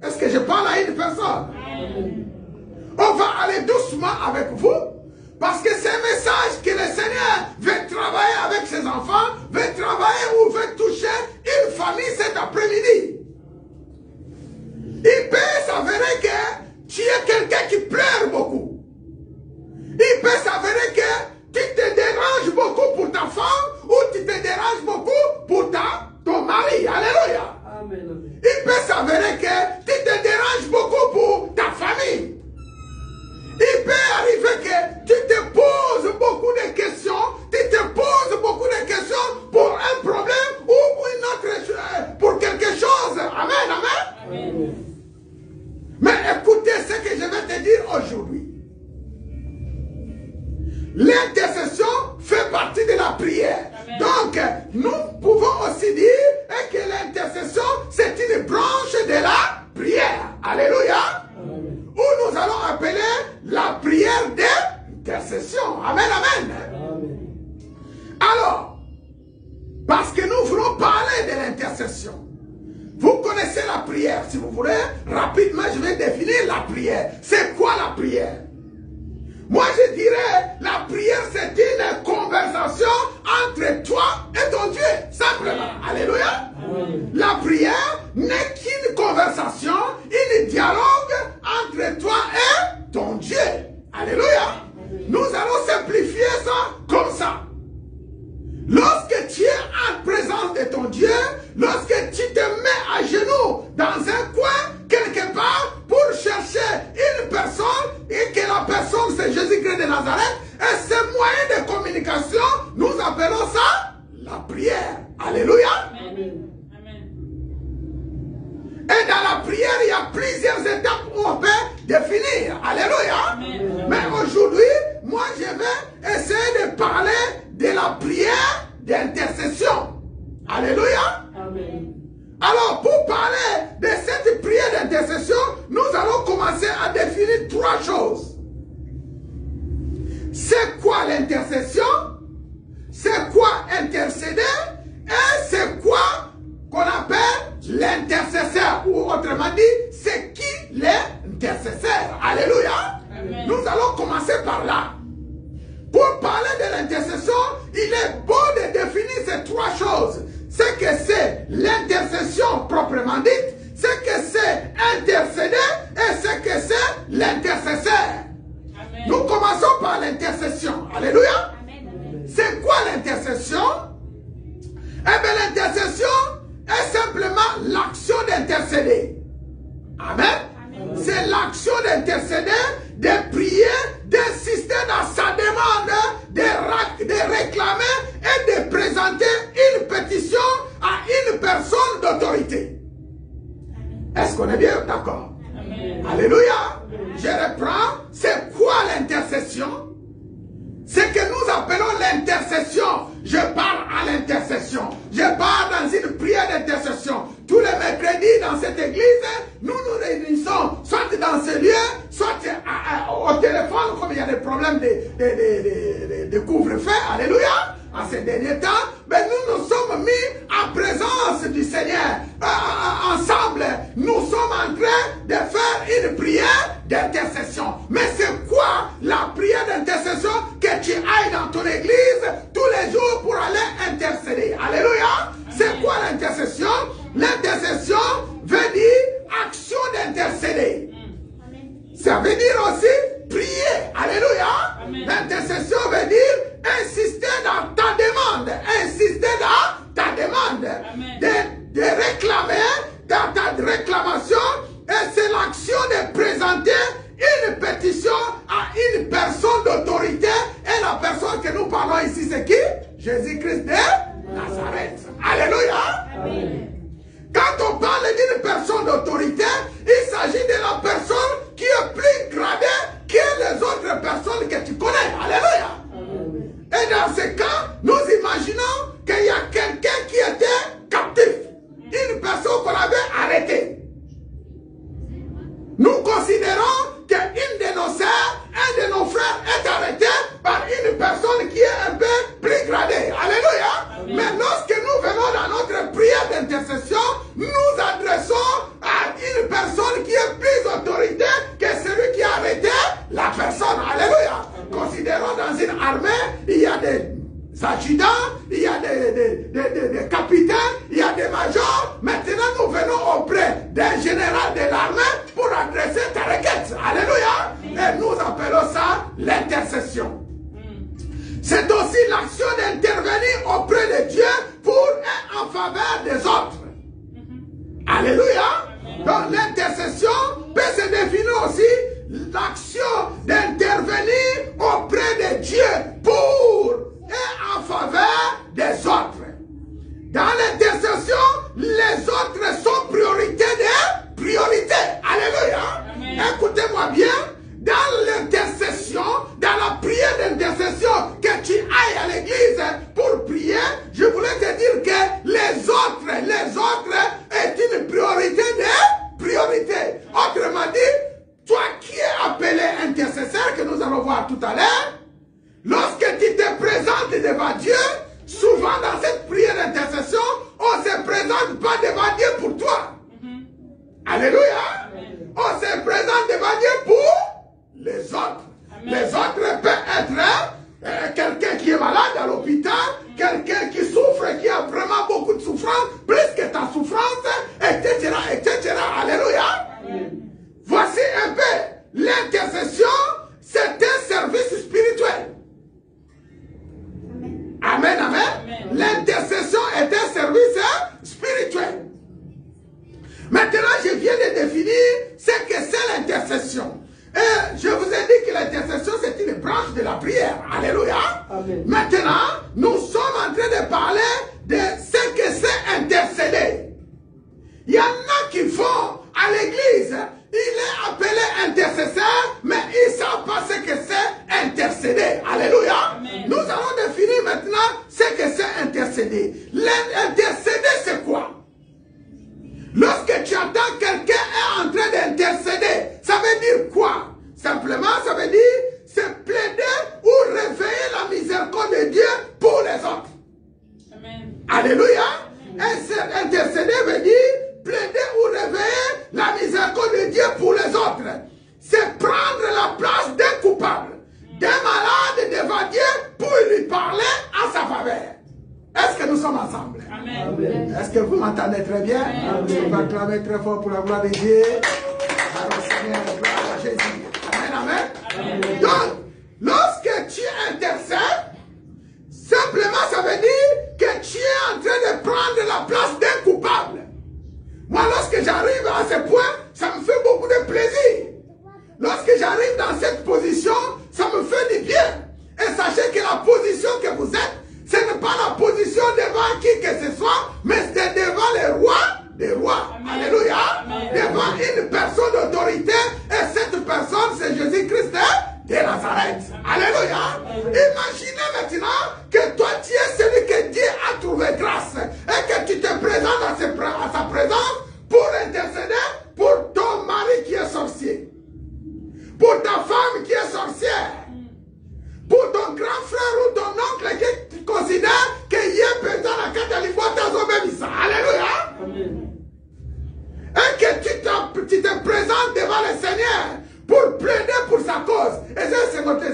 Est-ce que je parle à une personne? On va aller doucement avec vous. Parce que c'est un message que le Seigneur veut travailler avec ses enfants, veut travailler ou veut toucher une famille cet après-midi. Il peut s'avérer que tu es quelqu'un qui pleure beaucoup. Il peut s'avérer que tu te déranges beaucoup pour ta femme ou tu te déranges beaucoup pour ton mari. Alléluia. Amen. Il peut s'avérer que tu te déranges beaucoup pour ta famille. Il peut arriver que tu te poses beaucoup de questions, tu te poses beaucoup de questions pour un problème ou une autre chose, pour quelque chose. Amen, amen. Amen. Mais écoutez ce que je vais te dire aujourd'hui. L'intercession fait partie de la prière. Amen. Donc, nous pouvons aussi dire que l'intercession, c'est une branche de la prière. Alléluia. Amen. Où nous allons appeler la prière d'intercession. Amen, amen. Amen. Alors, parce que nous voulons parler de l'intercession. Vous connaissez la prière. Si vous voulez, rapidement, je vais définir la prière. C'est quoi la prière? Moi, je dirais, la prière, c'est une conversation entre toi et ton Dieu. Simplement. Alléluia. Amen. La prière n'est qu'une conversation, un dialogue entre toi et ton Dieu. Alléluia. Amen. Nous allons simplifier ça comme ça. Lorsque tu es en présence de ton Dieu, lorsque tu te mets à genoux dans un coin, quelque part, pour chercher une personne, et que la personne c'est Jésus-Christ de Nazareth, et ce moyen de communication, nous appelons ça la prière. Alléluia. Amen. Et dans la prière, il y a plusieurs étapes où on peut définir. Alléluia. Amen. Mais aujourd'hui, moi je vais essayer de parler de la prière d'intercession. Alléluia. Amen. Alors, pour parler de cette prière d'intercession, nous allons commencer à définir trois choses. C'est quoi l'intercession? C'est quoi intercéder? Et c'est quoi qu'on appelle l'intercesseur? Ou autrement dit, c'est qui l'intercesseur? Alléluia. Amen. Nous allons commencer par là. Pour parler de l'intercession, il est bon de définir ces trois choses. Ce que c'est l'intercession proprement dite, ce que c'est intercéder et ce que c'est l'intercesseur. Nous commençons par l'intercession. Alléluia. C'est quoi l'intercession? Eh bien, l'intercession est simplement l'action d'intercéder. Amen. C'est l'action d'intercéder, de prier, d'insister dans sa demande, de réclamer et de présenter une pétition à une personne d'autorité. Est-ce qu'on est bien d'accord? Alléluia. Je reprends. C'est quoi l'intercession? C'est que nous appelons l'intercession. Je parle à l'intercession. Je parle dans une prière d'intercession. Tous les mercredis dans cette église, nous nous réunissons soit dans ce lieu, soit au téléphone, comme il y a des problèmes de couvre-feu. Alléluia. En ces derniers temps, mais nous nous sommes mis en présence du Seigneur, ensemble. d'intercession. Mais c'est quoi la prière d'intercession? Que tu ailles dans ton église tous les jours pour aller intercéder. Alléluia. C'est quoi l'intercession? L'intercession veut dire action d'intercéder. Ça veut dire aussi prier. Alléluia. L'intercession veut dire insister dans ta demande. Insister dans ta demande. De réclamer dans ta réclamation. Et c'est l'action de présenter une pétition à une personne d'autorité. Et la personne que nous parlons ici, c'est qui? Jésus-Christ de Nazareth. Alléluia. Amen. Quand on parle d'une personne d'autorité, il s'agit de la personne qui est plus gradée que les autres personnes que tu connais. Alléluia. Amen. Et dans ce cas, nous imaginons qu'il y a quelqu'un qui était captif. Une personne qu'on avait arrêtée. Nous considérons qu'une de nos sœurs, un de nos frères est arrêté par une personne qui est un peu plus gradée. Alléluia. Amen. Mais lorsque nous venons dans notre prière d'intercession, nous adressons à une personne qui est plus autorité que celui qui a arrêté la personne. Alléluia. Considérons dans une armée, il y a des adjudants, il y a des capitaines, il y a des majors. Maintenant, nous venons auprès d'un général de l'armée pour adresser ta requête. Alléluia. Et nous appelons ça l'intercession. C'est aussi l'action d'intervenir auprès de Dieu pour et en faveur des autres. Alléluia. Donc l'intercession peut se définir aussi l'action d'intervenir auprès de Dieu pour et en faveur des autres. Dans l'intercession, les autres sont priorité des priorités. Alléluia. Écoutez-moi bien. Dans l'intercession, dans la prière d'intercession, que tu ailles à l'église pour prier, je voulais te dire que les autres est une priorité des priorités. Autrement dit, toi qui es appelé intercesseur, que nous allons voir tout à l'heure, lorsque tu te présentes devant Dieu, souvent dans cette prière d'intercession, on ne se présente pas devant Dieu pour toi. Alléluia. On se présente devant Dieu pour les autres. Amen. Les autres peuvent être quelqu'un qui est malade à l'hôpital, quelqu'un qui souffre, qui a vraiment beaucoup de souffrance, plus que ta souffrance, etc., etc. Alléluia. Amen. Voici un peu l'intercession, c'est un service spirituel. Amen, amen. Amen. L'intercession est un service spirituel. Maintenant, je viens de définir ce que c'est l'intercession. Et je vous ai dit que l'intercession, c'est une branche de la prière. Alléluia. Amen. Maintenant, nous sommes en train de parler de ce que c'est intercéder. Il y en a qui vont à l'église, il est appelé intercesseur, mais ils ne savent pas ce que c'est intercéder. Alléluia. Amen. Nous allons définir maintenant ce que c'est intercéder. L'intercéder, c'est quoi? Lorsque tu entends quelqu'un est en train d'intercéder, ça veut dire quoi? Simplement, ça veut dire c'est plaider ou réveiller la miséricorde de Dieu pour les autres. Amen. Alléluia. Amen. Intercéder veut dire plaider ou réveiller la miséricorde de Dieu pour les autres. C'est prendre la place d'un coupable, d'un malade devant Dieu pour lui parler en sa faveur. Est-ce que nous sommes ensemble? Amen. Est-ce que vous m'entendez très bien? Amen. On va clamer très fort pour la gloire de Dieu. Alors, Seigneur, gloire à Jésus. Amen, amen. Amen. Donc, lorsque tu intercèdes, simplement ça veut dire que tu es en train de prendre la place d'un coupable. Moi, lorsque j'arrive à ce point, ça me fait beaucoup de plaisir. Lorsque j'arrive dans cette position, ça me fait du bien. Et sachez que la position que vous êtes, ce n'est pas la position devant qui que ce soit, mais c'est devant les rois des rois. Amen. Alléluia. Amen. Devant une personne d'autorité, et cette personne, c'est Jésus-Christ de Nazareth. Alléluia.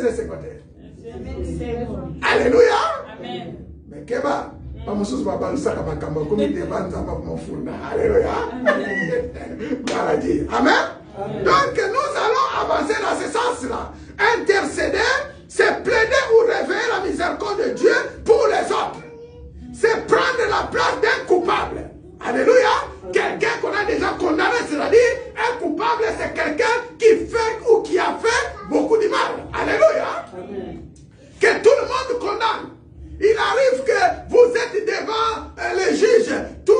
verset 51. Alléluia. Amen. Mais Keba, pas mon sous papa, nous savons comment comme il débat, nous avons mon fourna. Alléluia. Amen. Donc nous allons avancer dans ce sens-là. Intercéder, c'est plaider ou réveiller la miséricorde de Dieu pour les autres. C'est prendre la place d'un coupable. Alléluia. Quelqu'un qu'on a déjà condamné, c'est-à-dire un coupable, c'est quelqu'un qui fait ou qui a fait beaucoup de mal. Alléluia. Que tout le monde condamne. Il arrive que vous êtes devant les juges. Tous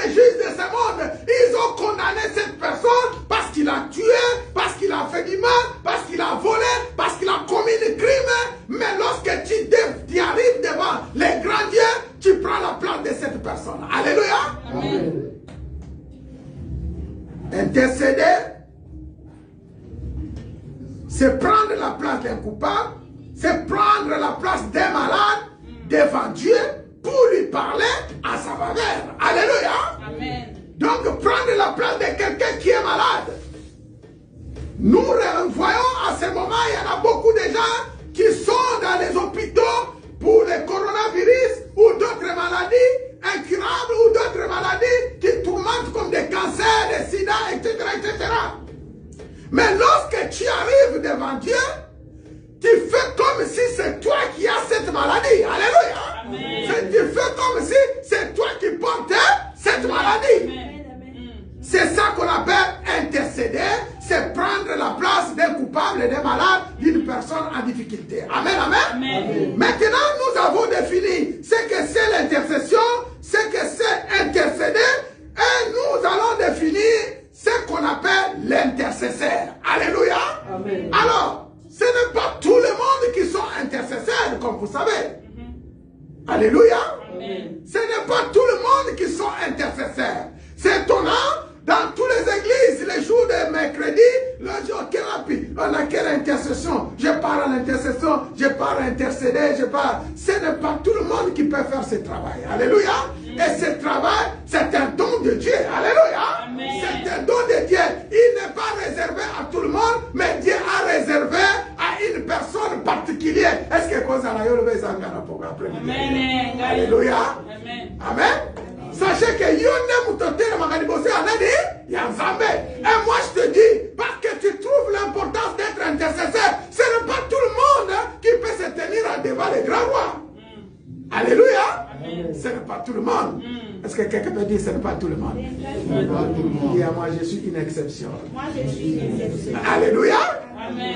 les juges de ce monde, ils ont condamné cette personne parce qu'il a tué, parce qu'il a fait du mal, parce qu'il a volé, parce qu'il a commis des crimes. Mais lorsque tu arrives devant les grands dieux, tu prends la place de cette personne. Alléluia. Amen. Intercéder, c'est prendre la place d'un coupable, c'est prendre la place d'un malade devant Dieu pour lui parler à sa faveur. Alléluia. Amen. Donc prendre la place de quelqu'un qui est malade. Nous voyons à ce moment, il y en a beaucoup de gens qui sont dans les hôpitaux pour le coronavirus ou d'autres maladies incurables ou d'autres maladies qui tourmentent comme des cancers, des sida, etc., etc. Mais lorsque tu arrives devant Dieu, tu fais comme si c'est toi qui as cette maladie. Alléluia. Tu fais comme si c'est toi qui portais cette maladie. C'est ça qu'on appelle intercéder. C'est prendre la place d'un coupable, d'un malade, d'une personne en difficulté. Amen, amen. Amen. Maintenant, nous avons défini ce que c'est l'intercession, ce que c'est intercéder, et nous allons définir ce qu'on appelle l'intercesseur. Alléluia. Amen. Alors, ce n'est pas tout le monde qui sont intercesseurs, comme vous savez. Alléluia. Amen. Ce n'est pas tout le monde qui sont intercesseurs. C'est étonnant. Dans toutes les églises, les jours de mercredi, le jour, on a quelle intercession? Je pars à l'intercession, je pars à intercéder, je pars. Ce n'est pas tout le monde qui peut faire ce travail. Alléluia. Et ce travail, c'est un don de Dieu. Alléluia. C'est un don de Dieu. Il n'est pas réservé à tout le monde, mais Dieu a réservé à une personne particulière. Est-ce que cause à la Amen. Alléluia. Amen. Amen. Sachez que et moi je te dis, parce que tu trouves l'importance d'être intercesseur, ce n'est pas tout le monde qui peut se tenir devant les grands rois. Alléluia. Ce n'est pas tout le monde. Est-ce que quelqu'un peut dire ce n'est pas tout le monde? Moi je suis une exception. Alléluia.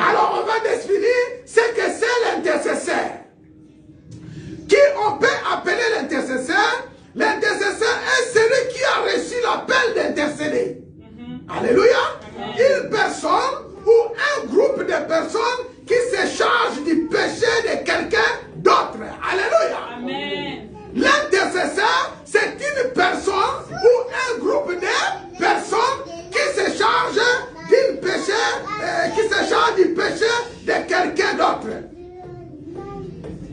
Alors on va définir ce que c'est l'intercesseur. Qui on peut appeler l'intercesseur? L'intercesseur est celui qui a reçu l'appel d'intercéder. Alléluia. Une personne ou un groupe de personnes qui se charge du péché de quelqu'un d'autre. Alléluia. L'intercesseur, c'est une personne ou un groupe de personnes qui se charge du péché de quelqu'un d'autre.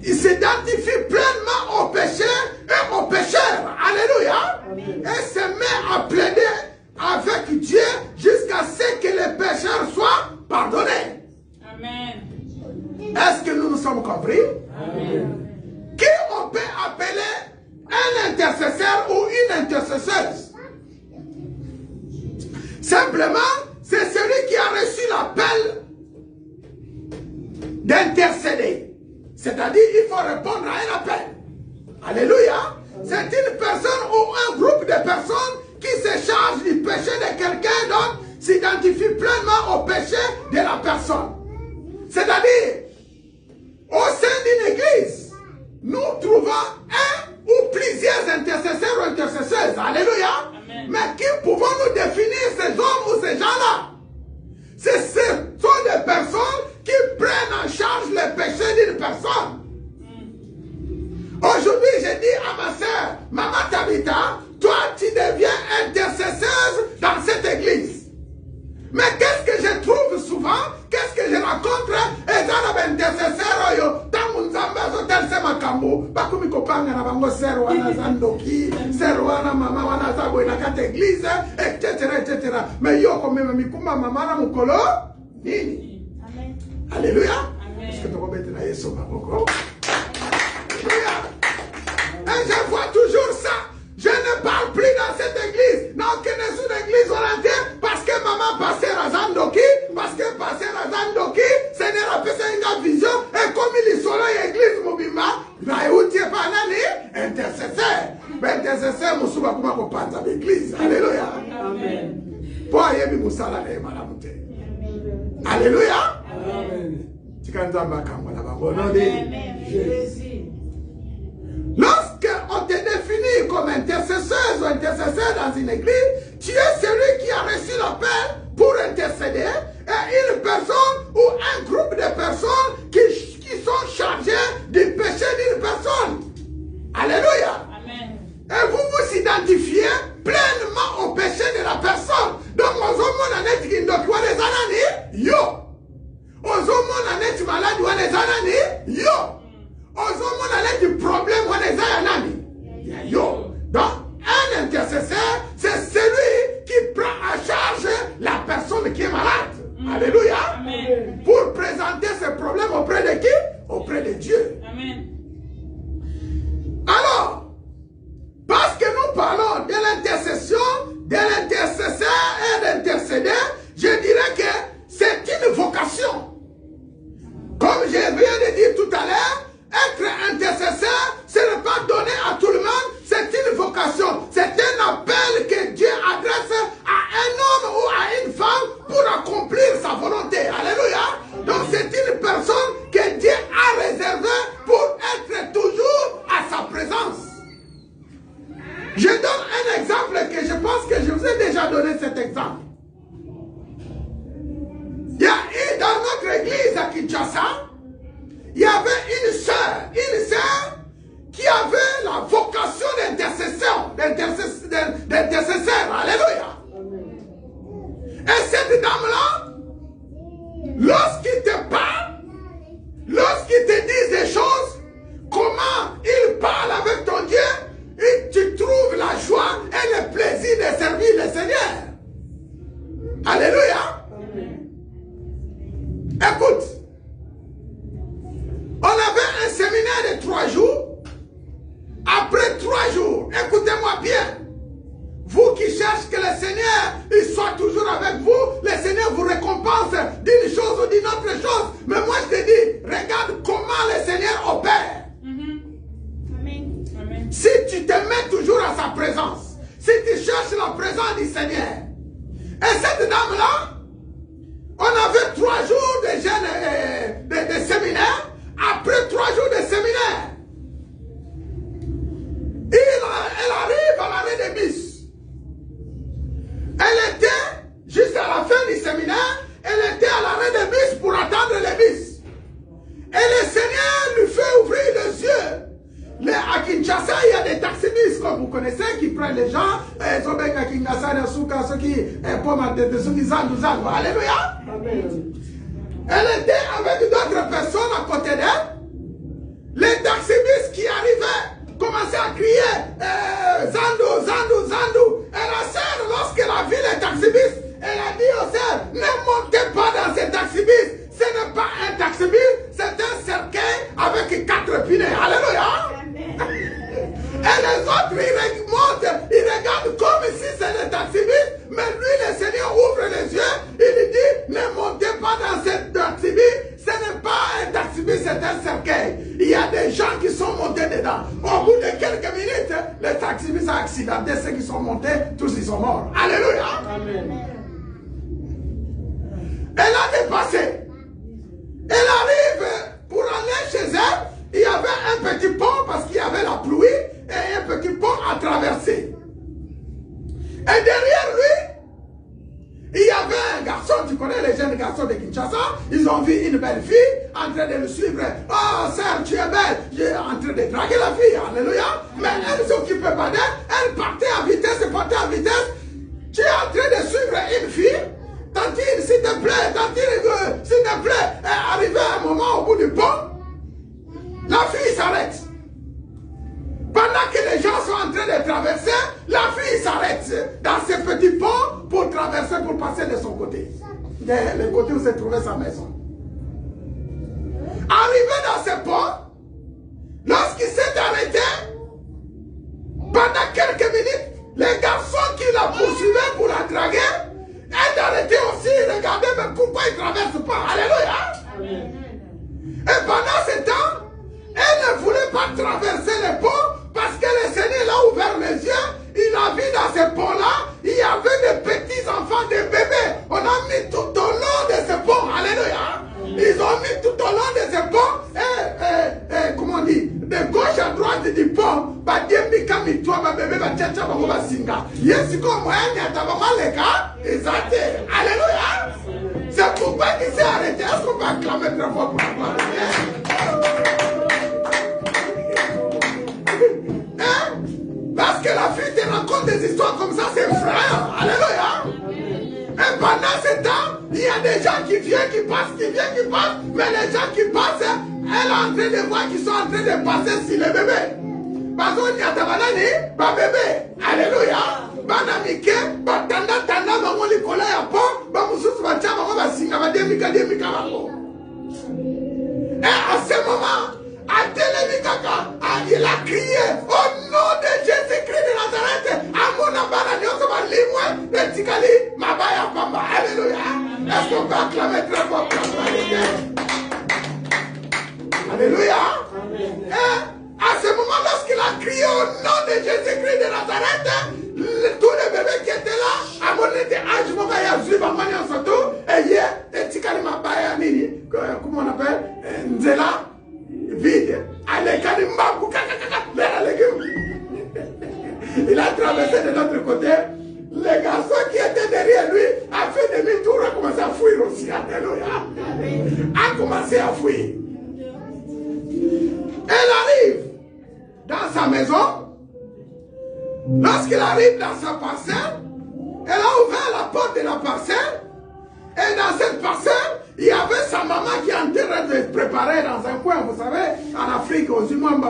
Il s'identifie pleinement au péché et au pécheur. Alléluia. Et se met à plaider avec Dieu jusqu'à ce que les pécheurs soient pardonnés. Amen. Est-ce que nous nous sommes compris? Amen. Qui on peut appeler un intercesseur ou une intercesseuse? Simplement, c'est celui qui a reçu l'appel d'intercéder. C'est-à-dire, il faut répondre à un appel. Alléluia. C'est une personne ou un groupe de personnes qui se charge du péché de quelqu'un d'autre, s'identifie pleinement au péché de la personne. C'est-à-dire, au sein d'une église, nous trouvons un ou plusieurs intercesseurs ou intercesseuses. Alléluia. Amen. Mais qui pouvons-nous définir ces hommes ou ces gens-là? Ce sont des personnes qui prennent en charge les péchés d'une personne. Aujourd'hui, j'ai dit à ma soeur, Maman Tabitha, toi tu deviens intercesseuse dans cette église. Mais qu'est-ce que je trouve souvent? Qu'est-ce que je rencontre? Et dans l'intercesseur, tant que nous avons tel c'est ma cambo, pas comme copanga na bango serwana zandoki, serwana mama wana zabo na kata église, etc., etc. Mais yo comme mikuma mama na mukolo nini? Amen. Alléluia. que tu vas mettre là, et je vois toujours ça. Je ne parle plus dans cette église. Non, que n'est une église orientée parce que maman passait à Zandoki, parce que passait à Zandoki, Seigneur a fait une vision, et comme il est sur l'église Mobima, il a été par l'année, intercesseur. Mais intercesseur, je suis pas comme un l'église. Alléluia. Amen. Pour aller me mousala les madame. Alléluia. Amen. Tu can t'en lorsque on te définit comme intercesseur ou intercesseur dans une église, tu es celui qui a reçu l'appel pour intercéder et une personne ou un groupe de personnes qui sont chargées du péché d'une personne. Alléluia. Amen. Et vous vous identifiez pleinement au péché de la personne. Donc, aux hommes honnêtes qui n'ont pas les anani, yo. Aux hommes honnêtes malades ou les anani, yo. Aux hommes honnêtes du problème ou les anani, yo. Donc, un intercesseur, c'est celui qui prend en charge la personne qui est malade. Alléluia. Amen. Pour présenter ce problème auprès de qui? Auprès de Dieu. Amen. Alors, parce que nous parlons de l'intercession, de l'intercesseur et d'intercéder, je dirais que c'est une vocation. Comme je viens de dire tout à l'heure, être intercesseur, ce n'est pas donné à tout le monde, c'est une vocation. C'est un appel que Dieu adresse à un homme ou à une femme pour accomplir sa volonté. Alléluia. Donc c'est une personne que Dieu a réservée pour être toujours à sa présence. Je donne un exemple que je pense que je vous ai déjà donné cet exemple. Il y a eu dans notre église à Kinshasa, il y avait une sœur qui avait la vocation d'intercession, d'intercesseur. Alléluia. Et cette dame-là, lorsqu'il te parle, lorsqu'il te dit des choses, comment il parle avec ton Dieu, et tu trouves la joie et le plaisir de servir le Seigneur. Alléluia. Écoute, on avait un séminaire de 3 jours. Après 3 jours, écoutez-moi bien. Vous qui cherchez que le Seigneur il soit toujours avec vous, le Seigneur vous récompense d'une chose ou d'une autre chose. Mais moi je te dis, regarde comment le Seigneur opère. Si tu te mets toujours à sa présence, si tu cherches la présence du Seigneur. Et cette dame-là, on avait 3 jours de jeûne de séminaire. Après 3 jours de séminaire, elle arrive à l'arrêt de bus. Elle était, juste à la fin du séminaire, elle était à l'arrêt de bus pour attendre le bus. Et le Seigneur lui fait ouvrir les yeux. À Kinshasa, il y a des taxibus, comme vous connaissez, qui prennent les gens. Alléluia. Elle était avec d'autres personnes à côté d'elle. Les taxibus qui arrivaient commençaient à crier Zando, Zando, Zando. Et la sœur, lorsqu'elle a vu les taxibus, elle a dit aux sœurs, ne montez pas dans ces taxibus. Ce n'est pas un taxibus, c'est un cercueil avec 4 pinets. Alléluia. Et les autres, ils montent, ils regardent comme si c'est des taxibus, mais lui, le Seigneur ouvre les yeux, il lui dit, ne montez pas dans cette taxibus, ce n'est pas un taxibus, c'est un cercueil. Il y a des gens qui sont montés dedans. Au bout de quelques minutes, le taxibus a accidenté, ceux qui sont montés, tous ils sont morts. Alléluia. Amen. Elle a dépassé. Elle arrive pour aller chez elle. Il y avait un petit pont parce qu'il y avait la pluie et un petit pont à traverser. Et derrière lui, il y avait un garçon, tu connais les jeunes garçons de Kinshasa, ils ont vu une belle fille en train de le suivre. Oh, sœur, tu es belle. J'ai en train de draguer la fille, alléluia. Mais elle ne s'occupait pas d'elle, elle partait en vitesse, Tu es en train de suivre une fille. Tantine, s'il te plaît, Tantine, s'il te plaît. Arrivé à un moment au bout du pont, la fille s'arrête. Pendant que les gens sont en train de traverser, la fille s'arrête dans ce petit pont pour traverser, pour passer de son côté. Le côté où se trouvait sa maison. Arrivé dans ce pont, lorsqu'il s'est arrêté, pendant quelques minutes, les garçons qui la poursuivaient pour la draguer, est arrêté aussi, regardez, mais pourquoi il ne traverse pas? Alléluia. Amen. Et pendant ce temps, elle ne voulait pas traverser le pont parce que le Seigneur l'a ouvert les yeux. Il a vu dans ce pont-là, il y avait des petits enfants, des bébés. On a mis tout au long de ce pont. Alléluia. Ils ont mis tout au long de ce pont. Comment on dit? De gauche à droite du pont. Alléluia. C'est pourquoi il s'est arrêté. Est-ce qu'on va acclamer très fort pour la gloire? Parce que la fille te raconte des histoires comme ça, c'est effrayant. Alléluia. Et pendant ce temps, il y a des gens qui viennent, qui passent. Mais les gens qui passent, elle est en train de voir qu'ils sont en train de passer sur les bébés. Parce qu'il y a des bébés. Alléluia. Banamike, batanda, bangoli kola ya po, bamususu bachama, basinga, bademika. Et à ce moment, il a crié au nom de Jésus-Christ de Nazareth. Alléluia. Est-ce qu'on peut acclamer très fort? Alléluia. Et à ce moment, lorsqu'il a crié au nom de Jésus-Christ de Nazareth, tous les bébés qui étaient là, à mon été, comment on appelle? Nzela. Vide. Il a traversé de l'autre côté. Les garçons qui étaient derrière lui a fait demi-tour, a commencé à fuir aussi. Alléluia. A commencé à fuir. Elle arrive dans sa maison. Lorsqu'il arrive dans sa parcelle, elle a ouvert la porte de la parcelle. Et dans cette parcelle, il y avait sa maman qui est en train de se préparer dans un coin, vous savez, en Afrique, aux Zimamba,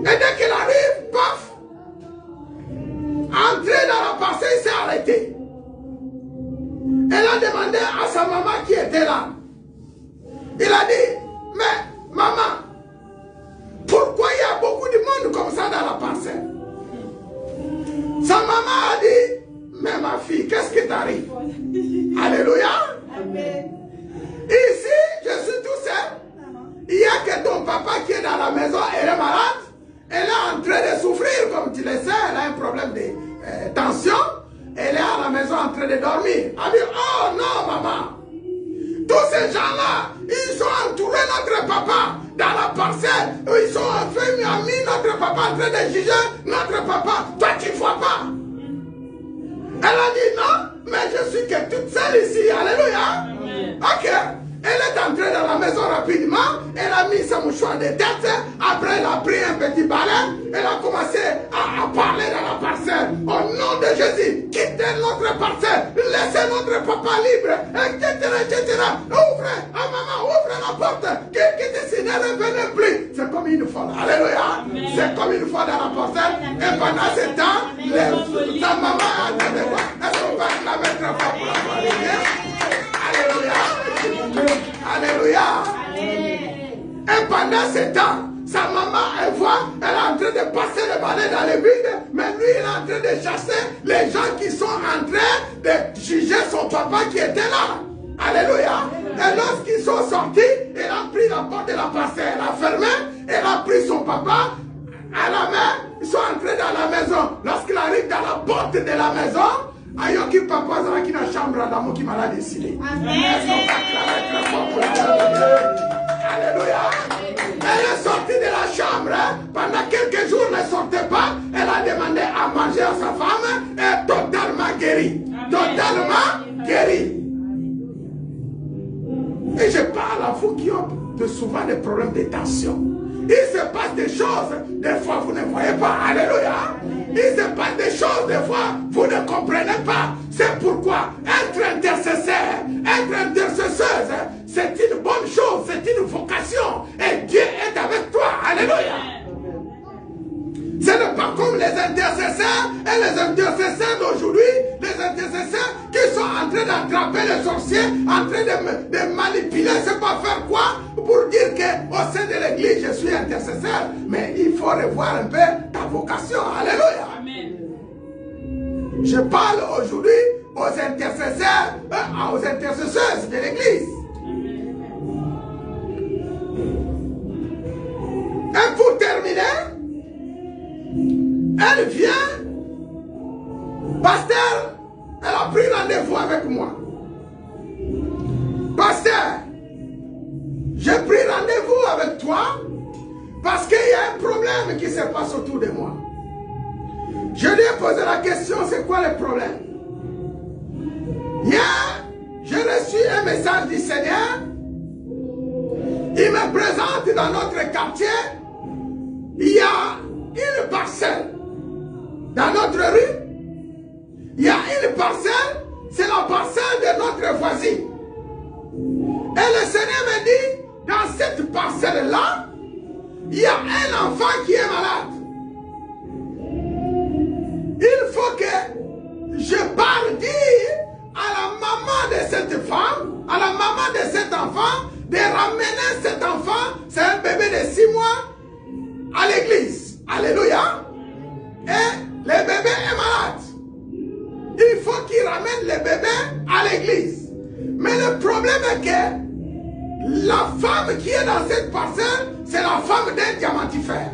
et dès qu'il arrive, paf, entré dans la parcelle, il s'est arrêté. Elle a demandé à sa maman qui était là. Il a dit, mais maman, pourquoi il y a beaucoup de monde comme ça dans la parcelle? Sa maman a dit, mais ma fille, qu'est-ce qui t'arrive? Alléluia. Amen. Ici, je suis tout seul. Il n'y a que ton papa qui est dans la maison, elle est malade. Elle est en train de souffrir, comme tu le sais, elle a un problème de tension. Elle est à la maison en train de dormir. Elle dit, oh non, maman. Tous ces gens-là, ils ont entouré notre papa dans la parcelle. Ils sont mis notre papa en train de juger notre papa. Toi, tu ne vois pas. Elle a dit non, mais je suis que toute seule ici. Alléluia. Ok. Elle est entrée dans la maison rapidement. Elle a mis son mouchoir de tête. Après, elle a pris un petit balai. Elle a commencé à parler dans la parcelle. Au nom de Jésus, quittez notre parcelle. Laissez notre papa libre. Etc. Ouvre, maman, ouvre la porte. Quittez ici, ne revenez plus. C'est comme une fois. Alléluia. C'est comme une fois dans la parcelle. Et pendant ce temps, sa maman a dit de quoi? Est-ce qu'on va la mettre en pour la gloire? Alléluia. Alléluia. Et pendant ce temps, sa maman, elle voit, elle est en train de passer le balai dans le vide, mais lui, il est en train de chasser les gens qui sont en train de juger son papa qui était là. Alléluia. Et lorsqu'ils sont sortis, elle a pris la porte de la parcelle, elle a fermé, elle a pris son papa à la main. Ils sont entrés dans la maison. Lorsqu'il arrive dans la porte de la maison, Ayoki papa zara qui na chambre d'amour qui m'a décidé. Alléluia. Elle est sortie de la chambre. Pendant quelques jours, elle ne sortait pas. Elle a demandé à manger à sa femme. Et totalement guérie. Totalement guérie. Et je parle à vous qui ont souvent des problèmes de tension. Il se passe des choses, des fois vous ne voyez pas. Alléluia. Il se passe des choses, des fois vous ne comprenez pas. C'est pourquoi être intercesseur, être intercesseuse, c'est une bonne chose, c'est une vocation. Et Dieu est avec toi. Alléluia. Ce n'est pas comme les intercesseurs et les intercesseurs d'aujourd'hui, les intercesseurs qui sont en train d'attraper les sorciers, en train de manipuler, c'est pas faire quoi pour dire qu'au sein de l'église, je suis intercesseur. Mais il faut revoir un peu ta vocation. Alléluia. Amen. Je parle aujourd'hui aux intercesseurs, aux intercesseuses de l'église. Et pour terminer, elle vient, pasteur, elle a pris rendez-vous avec moi. Pasteur, j'ai pris rendez-vous avec toi parce qu'il y a un problème qui se passe autour de moi. Je lui ai posé la question, c'est quoi le problème? Hier, j'ai reçu un message du Seigneur. Il me présente dans notre quartier. Il y a une parcelle dans notre rue. Il y a une parcelle, c'est la parcelle de notre voisine. Et le Seigneur me dit, dans cette parcelle-là, il y a un enfant qui est malade. Il faut que je parle dire à la maman de cette femme, à la maman de cet enfant, de ramener cet enfant, c'est un bébé de 6 mois, à l'église. Alléluia. Et le bébé est malade. Il faut qu'il ramène le bébé à l'église. Mais le problème est que la femme qui est dans cette parcelle, c'est la femme d'un diamantifère.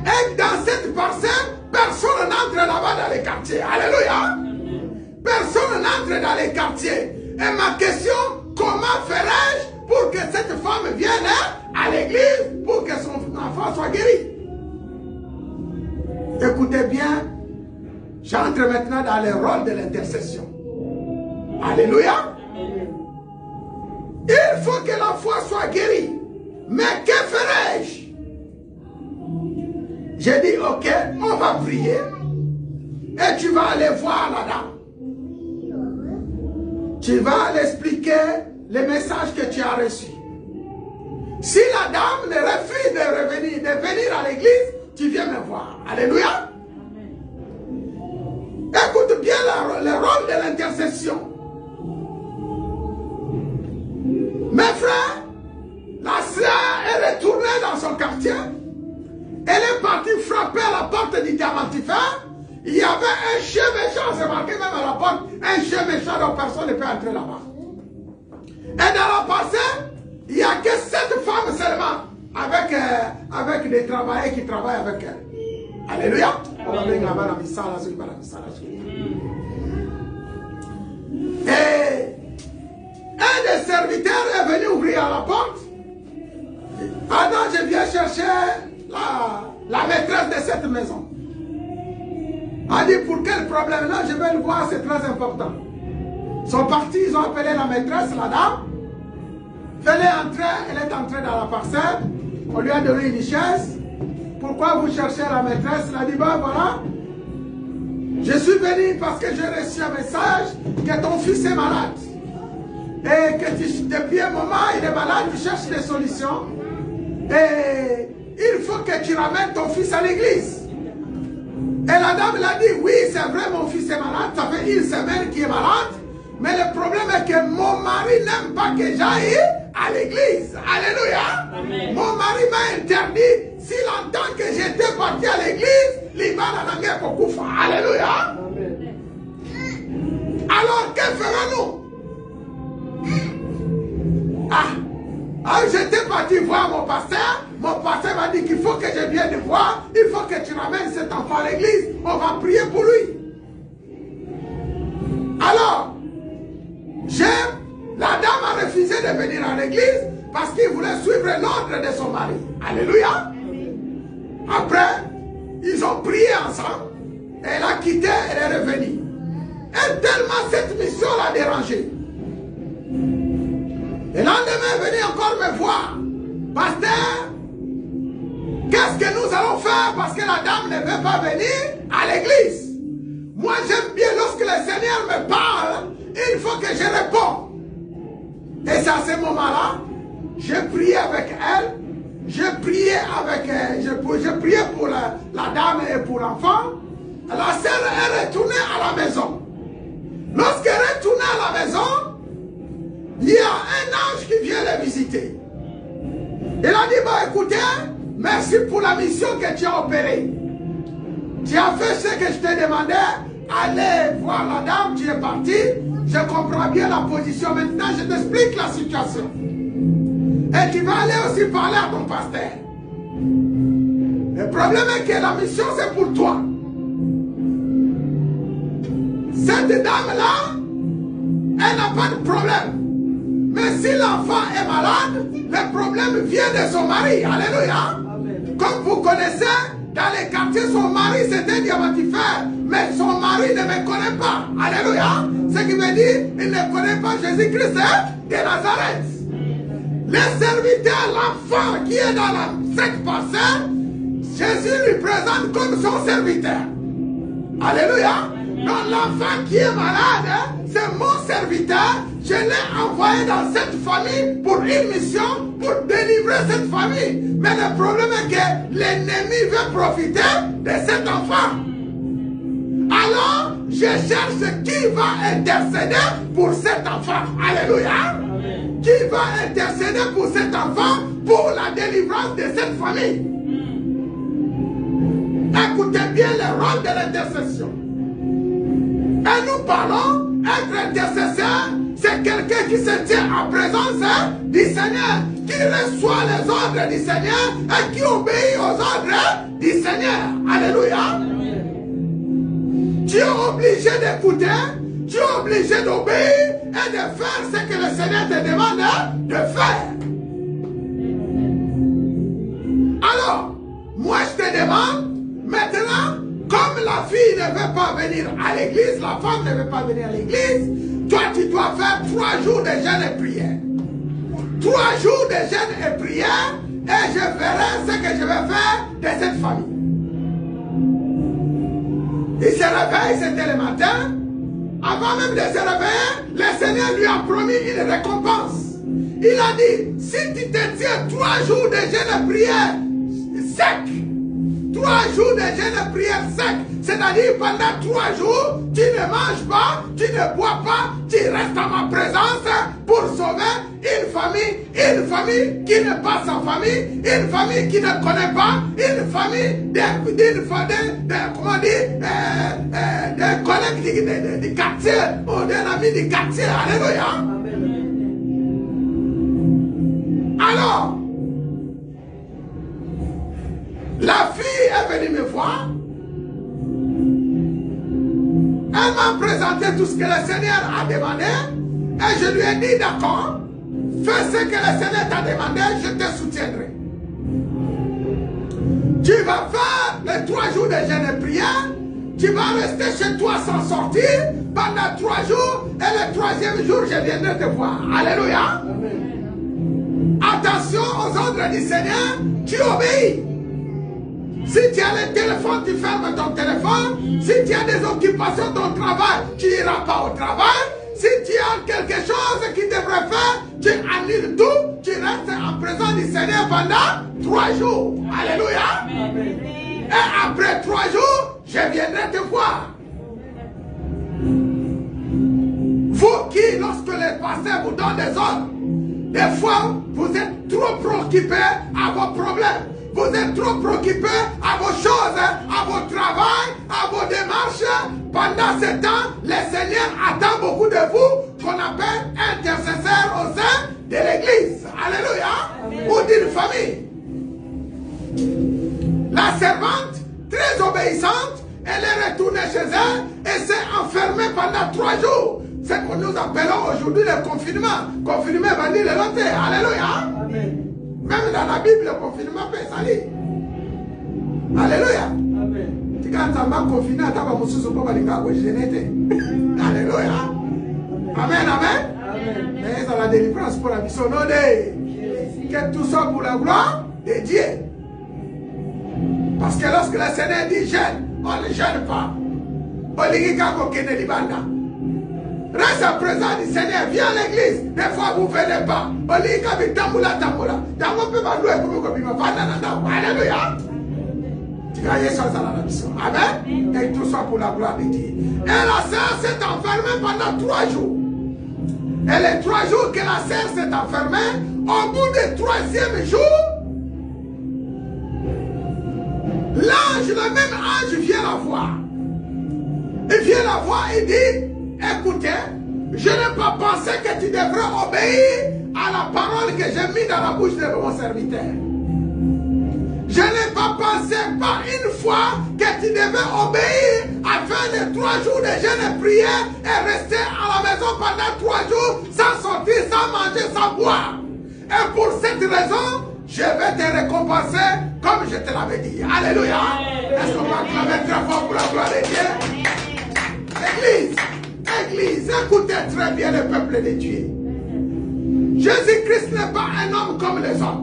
Et dans cette parcelle, personne n'entre là-bas dans les quartiers. Alléluia. Personne n'entre dans les quartiers. Et ma question, comment ferais-je pour que cette femme vienne à l'église pour que son enfant soit guéri? Écoutez bien, j'entre maintenant dans le rôle de l'intercession. Alléluia. Il faut que la foi soit guérie. Mais que ferais-je? J'ai dit, ok, on va prier. Et tu vas aller voir la dame. Tu vas l'expliquer le message que tu as reçu. Si la dame ne refuse de venir à l'église, tu viens me voir. Alléluia. Écoute bien le rôle de l'intercession. Mes frères, la sœur est retournée dans son quartier. Elle est partie frapper à la porte du diamantifère. Il y avait un chien méchant, c'est marqué même à la porte, un chien méchant dont personne ne peut entrer là-bas. Et dans la parcelle, il n'y a que 7 femmes seulement avec des travailleurs qui travaillent avec elle. Alléluia. Et un des serviteurs est venu ouvrir la porte. Maintenant, je viens chercher la maîtresse de cette maison. A dit, pour quel problème? Là, je vais le voir, c'est très important. Ils sont partis, ils ont appelé la maîtresse, la dame. Elle est entrée dans la parcelle. On lui a donné une chaise. Pourquoi vous cherchez la maîtresse? Elle a dit, ben voilà. Je suis venu parce que j'ai reçu un message que ton fils est malade. Et que depuis un moment, il est malade, tu cherches des solutions. Et il faut que tu ramènes ton fils à l'église. Et la dame l'a dit, oui, c'est vrai, mon fils est malade, ça fait 1 semaine qu'il est malade, mais le problème est que mon mari n'aime pas que j'aille à l'église. Alléluia. Amen. Mon mari m'a interdit, s'il entend que j'étais parti à l'église, il va dans la beaucoup. Alléluia. Amen. Alors, que ferons-nous? J'étais parti voir mon pasteur m'a dit qu'il faut que je vienne te voir, il faut que tu ramènes cet enfant à l'église, on va prier pour lui. Alors, la dame a refusé de venir à l'église parce qu'il voulait suivre l'ordre de son mari. Alléluia. Après, ils ont prié ensemble, elle a quitté, elle est revenue. Et tellement cette mission l'a dérangée. Le lendemain, elle est venue encore me voir. Pasteur, qu'est-ce que nous allons faire parce que la dame ne veut pas venir à l'église? Moi, j'aime bien lorsque le Seigneur me parle, il faut que je réponde. Et c'est à ce moment-là, j'ai prié avec elle, j'ai prié avec prié pour la dame et pour l'enfant. La sœur est retournée à la maison. Lorsqu'elle est retournée à la maison, il y a un ange qui vient les visiter. Il a dit, bah, écoutez, merci pour la mission que tu as opérée. Tu as fait ce que je t'ai demandé. Allez voir la dame, tu es parti. Je comprends bien la position. Maintenant, je t'explique la situation. Et tu vas aller aussi parler à ton pasteur. Le problème est que la mission, c'est pour toi. Cette dame-là, elle n'a pas de problème. Mais si l'enfant est malade, le problème vient de son mari. Alléluia. Amen. Comme vous connaissez, dans les quartiers, son mari c'était diamantifère. Mais son mari ne me connaît pas. Alléluia. Ce qui veut dire, il ne connaît pas Jésus-Christ de Nazareth. Les serviteurs, l'enfant qui est dans cette parcelle, Jésus lui présente comme son serviteur. Alléluia. Donc l'enfant qui est malade, c'est mon serviteur. Je l'ai envoyé dans cette famille pour une mission, pour délivrer cette famille. Mais le problème est que l'ennemi veut profiter de cet enfant. Alors, je cherche qui va intercéder pour cet enfant. Alléluia. Amen. Qui va intercéder pour cet enfant, pour la délivrance de cette famille. Écoutez bien le rôle de l'intercession. Et nous parlons, être intercesseur, c'est quelqu'un qui se tient en présence du Seigneur, qui reçoit les ordres du Seigneur et qui obéit aux ordres du Seigneur. Alléluia. Tu es obligé d'écouter, tu es obligé d'obéir et de faire ce que le Seigneur te demande de faire. Alors, moi je te demande, maintenant, comme la fille ne veut pas venir à l'église, la femme ne veut pas venir à l'église, toi tu dois faire 3 jours de jeûne et prière. 3 jours de jeûne et prière et je verrai ce que je vais faire de cette famille. Il se réveille, c'était le matin. Avant même de se réveiller, le Seigneur lui a promis une récompense. Il a dit, si tu te tiens 3 jours de jeûne et prière sec, 3 jours de jeûne et prière sec, c'est-à-dire pendant 3 jours, tu ne manges pas, tu ne bois pas, tu restes à ma présence pour sauver une famille qui n'est pas sa famille, une famille qui ne connaît pas, une famille comment dire, d'un collègue du quartier ou d'un ami du quartier. Alléluia. Alors, la fille est venue me voir. Elle m'a présenté tout ce que le Seigneur a demandé. Et je lui ai dit, d'accord, fais ce que le Seigneur t'a demandé, je te soutiendrai. Tu vas faire les 3 jours de jeûne et prière. Tu vas rester chez toi sans sortir pendant 3 jours. Et le 3e jour, je viendrai te voir. Alléluia. Amen. Attention aux ordres du Seigneur, tu obéis. Si tu as le téléphone, tu fermes ton téléphone. Si tu as des occupations, ton travail, tu n'iras pas au travail. Si tu as quelque chose qui devrait faire, tu annules tout. Tu restes en présence du Seigneur pendant 3 jours. Alléluia. Amen. Et après 3 jours, je viendrai te voir. Vous qui, lorsque les pasteurs vous donnent des ordres, des fois, vous êtes trop préoccupés à vos problèmes. Vous êtes trop préoccupés à vos choses, à vos travail, à vos démarches. Pendant ce temps, le Seigneur attend beaucoup de vous qu'on appelle intercesseurs au sein de l'église. Alléluia. Ou d'une famille. La servante, très obéissante, elle est retournée chez elle et s'est enfermée pendant 3 jours. C'est ce que nous appelons aujourd'hui le confinement. Confinement va dire le noter. Alléluia. Amen. Même dans la Bible, le confinement peut salir. Alléluia. Amen. Tu quand tu vas confiner, tu vas me soucier pour aller à Alléluia. Amen, amen. Mais c'est la délivrance pour la mission. Que tout soit pour la gloire de Dieu. Parce que lorsque le Seigneur dit jeûne, on ne jeûne pas. Reste à présent du Seigneur, viens à l'église. Des fois vous ne venez pas. Alléluia. Soyez sans à la mission. Amen. Et tout soit pour la gloire de Dieu. Et la sœur s'est enfermée pendant 3 jours. Et les 3 jours que la sœur s'est enfermée, au bout du 3e jour, l'ange, le même ange vient la voir. Il vient la voir et dit, écoutez, je n'ai pas pensé que tu devrais obéir à la parole que j'ai mise dans la bouche de mon serviteur. Je n'ai pas pensé pas une fois que tu devais obéir à faire les 3 jours de jeûne et prière et rester à la maison pendant 3 jours sans sortir, sans manger, sans boire. Et pour cette raison, je vais te récompenser comme je te l'avais dit. Alléluia. Est-ce qu'on va acclamer très fort pour la gloire de Dieu? Église, écoutez très bien le peuple de Dieu. Jésus-Christ n'est pas un homme comme les autres.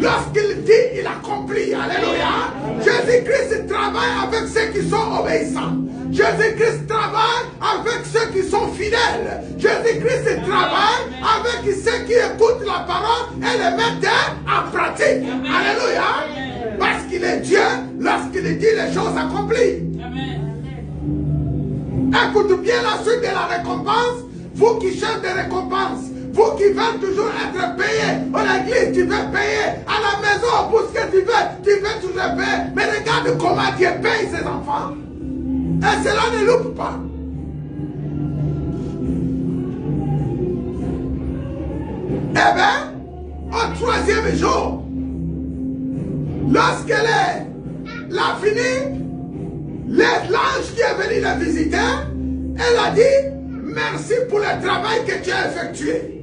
Lorsqu'il dit, il accomplit. Alléluia. Jésus-Christ travaille avec ceux qui sont obéissants. Jésus-Christ travaille avec ceux qui sont fidèles. Jésus-Christ travaille avec ceux qui écoutent la parole et les mettent en pratique. Alléluia. Parce qu'il est Dieu, lorsqu'il dit, les choses accomplissent. Écoute bien la suite de la récompense. Vous qui cherchez des récompenses, vous qui veulent toujours être payés, à l'église tu veux payer, à la maison pour ce que tu veux toujours payer. Mais regarde comment Dieu paye ses enfants. Et cela ne loupe pas. Eh bien, au 3e jour, lorsqu'elle l'a fini, l'ange qui est venu la visiter, elle a dit, merci pour le travail que tu as effectué.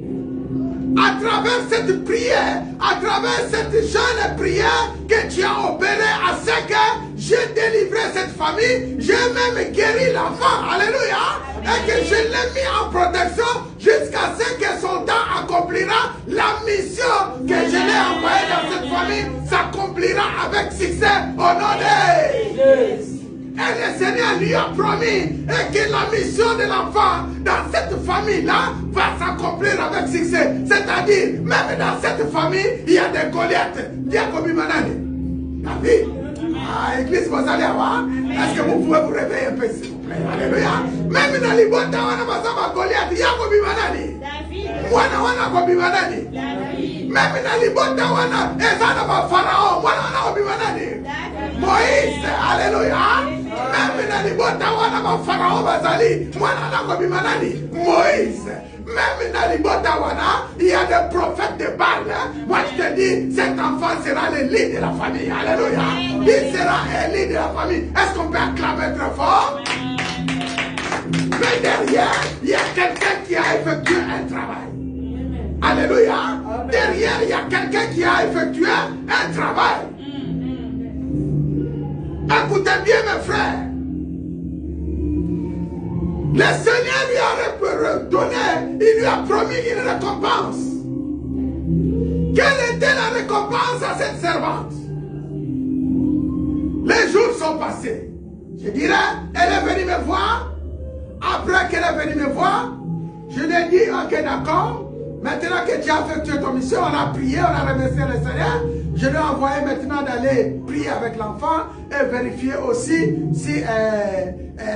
À travers cette prière, à travers cette jeune prière que tu as opéré à ce que j'ai délivré cette famille, j'ai même guéri l'enfant, alléluia, et que je l'ai mis en protection jusqu'à ce que son temps accomplira, la mission que je l'ai envoyée dans cette famille s'accomplira avec succès au nom de Jésus. Et le Seigneur lui a promis et que la mission de l'enfant dans cette famille-là va s'accomplir avec succès. C'est-à-dire, même dans cette famille, il y a des Goliaths. Diakobi Manani. David. Ah, église, vous allez avoir. Est-ce que vous pouvez vous réveiller un peu, s'il vous plaît? Alléluia. Même dans les boîtes, on a Goliath. Diakobi Manani. Wana Kobi Manani. Même dans les boîtes, on a Pharaon. Wana Kobi Manani. Moïse. Alléluia. Même dans les boîtes, on a Pharaon Bazali. Wana Kobi Manani. Moïse. Même dans les Botawana, il y a des prophètes de Baal. Moi je te dis, cet enfant sera le lit de la famille. Alléluia. Il sera un lit de la famille. Est-ce qu'on peut acclamer très fort? Mais derrière, il y a quelqu'un qui a effectué un travail. Alléluia. Derrière, il y a quelqu'un qui a effectué un travail. Écoutez bien mes frères. Le Seigneur lui a donné, il lui a promis une récompense. Quelle était la récompense à cette servante? Les jours sont passés. Je dirais, elle est venue me voir. Après qu'elle est venue me voir, je lui ai dit, ok d'accord, maintenant que tu as effectué ton mission, on a prié, on a remercié le Seigneur. Je lui ai envoyé maintenant d'aller prier avec l'enfant et vérifier aussi si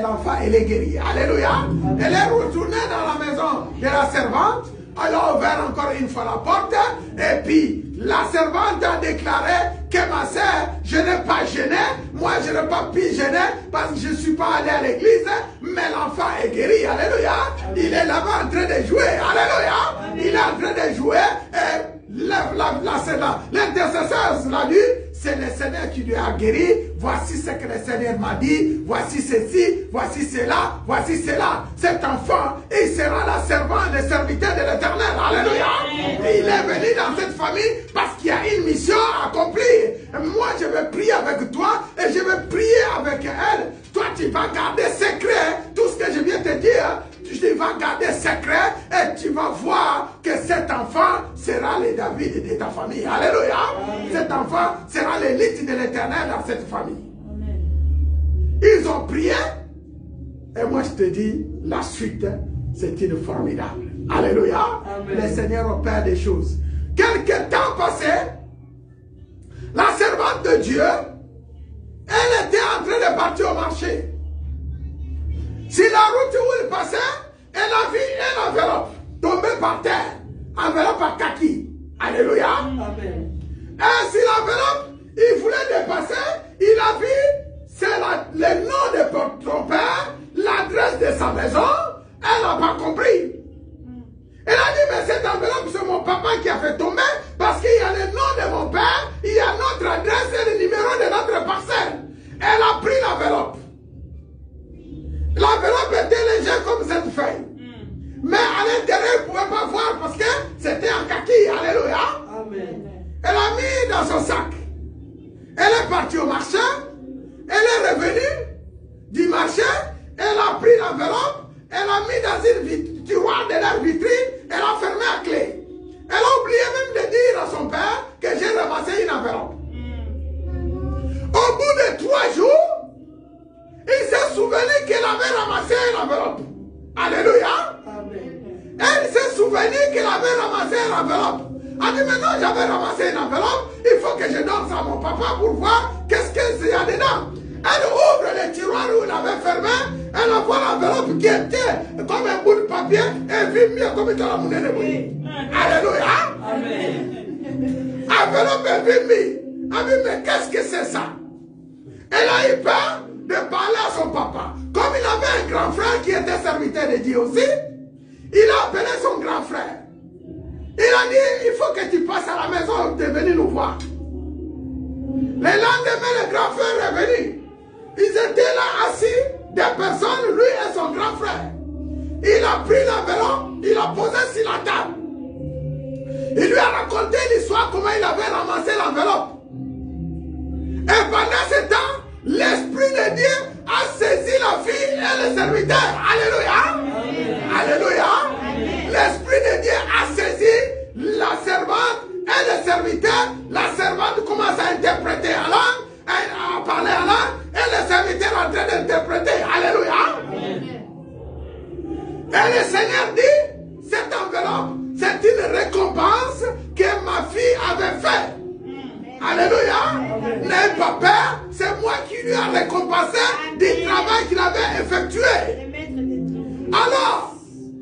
l'enfant est guéri. Alléluia. Elle est retournée dans la maison de la servante. Elle a ouvert encore une fois la porte. Et puis, la servante a déclaré que ma soeur, je n'ai pas gêné. Moi, je n'ai pas pu gêner parce que je ne suis pas allé à l'église. Mais l'enfant est guéri. Alléluia. Il est là-bas en train de jouer. Alléluia. Il est en train de jouer. Et l'intercesseur l'a dit, c'est le Seigneur qui lui a guéri. Voici ce que le Seigneur m'a dit. Voici ceci, voici cela, voici cela. Cet enfant, il sera la servante, le serviteur de l'Éternel. Alléluia. Et il est venu dans cette famille parce qu'il y a une mission à accomplir. Moi, je vais prier avec toi et je vais prier avec elle. Toi, tu vas garder secret tout ce que je viens te dire. Tu vas garder secret et tu vas voir que cet enfant sera le David de ta famille. Alléluia. Amen. Cet enfant sera l'élite de l'Éternel dans cette famille. Amen. Ils ont prié et moi je te dis, la suite, c'est une formidable. Alléluia. Amen. Le Seigneur opère des choses. Quelque temps passé, la servante de Dieu, elle parti au marché. Sur la route où il passait, elle a vu une enveloppe tomber par terre. Enveloppe à kaki. Alléluia. Amen. Et sur l'enveloppe, il voulait dépasser. Il a vu, c'est le nom de ton père, l'adresse de sa maison. Elle n'a pas compris. Elle a dit, mais cette enveloppe, c'est mon papa qui a fait tomber parce qu'il y a le nom de mon père, il y a notre adresse et le numéro de notre parcelle. Elle a pris l'enveloppe. L'enveloppe était légère comme cette feuille. Mais à l'intérieur, elle ne pouvait pas voir parce que c'était en kaki. Alléluia. Amen. Elle a mis dans son sac. Elle est partie au marché. Elle est revenue du marché. Elle a pris l'enveloppe. Elle a mis dans une tiroir de leur vitrine. Elle a fermé à clé. Elle a oublié même de dire à son père que j'ai ramassé une enveloppe. Au bout de 3 jours, il s'est souvenu qu'elle avait ramassé une enveloppe. Alléluia. Amen. Elle s'est souvenu qu'elle avait ramassé une enveloppe. Elle dit, maintenant j'avais ramassé une enveloppe, il faut que je donne ça à mon papa pour voir qu'est-ce qu'il y a dedans. Elle ouvre le tiroir où il avait fermé, elle voit l'enveloppe qui était comme un bout de papier et vit mieux comme dans la monnaie de bouillie. Alléluia. Amen. Enveloppe et vit. Elle dit, mais qu'est-ce que c'est ça? Elle a eu peur de parler à son papa. Comme il avait un grand frère qui était serviteur de Dieu aussi, il a appelé son grand frère. Il a dit, il faut que tu passes à la maison de venir nous voir. Le lendemain, le grand frère est venu. Ils étaient là assis, des personnes, lui et son grand frère. Il a pris l'enveloppe, il a posé sur la table. Il lui a raconté l'histoire, comment il avait ramassé l'enveloppe. Et pendant ce temps, l'Esprit de Dieu a saisi la fille et le serviteur. Alléluia. Alléluia. L'Esprit de Dieu a saisi la servante et le serviteur. La servante commence à interpréter en langue, à parler en langue, et le serviteur est en train d'interpréter. Alléluia. Et le Seigneur dit, cette enveloppe, c'est une récompense que ma fille avait faite. Alléluia. N'ayez pas peur, c'est moi qui lui ai récompensé du travail qu'il avait effectué. Alors,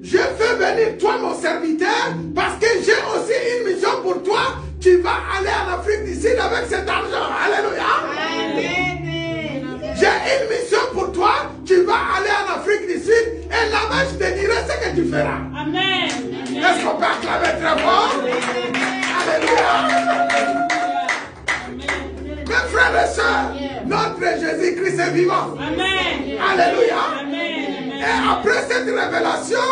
je fais venir toi mon serviteur parce que j'ai aussi une mission pour toi. Tu vas aller en Afrique du Sud avec cet argent. Alléluia. J'ai une mission pour toi. Tu vas aller en Afrique du Sud et là-bas je te dirai ce que tu feras. Amen. Est-ce qu'on peut acclamer très fort? Alléluia. Mes frères et sœurs, notre Jésus-Christ est vivant. Amen. Alléluia. Amen. Et après cette révélation,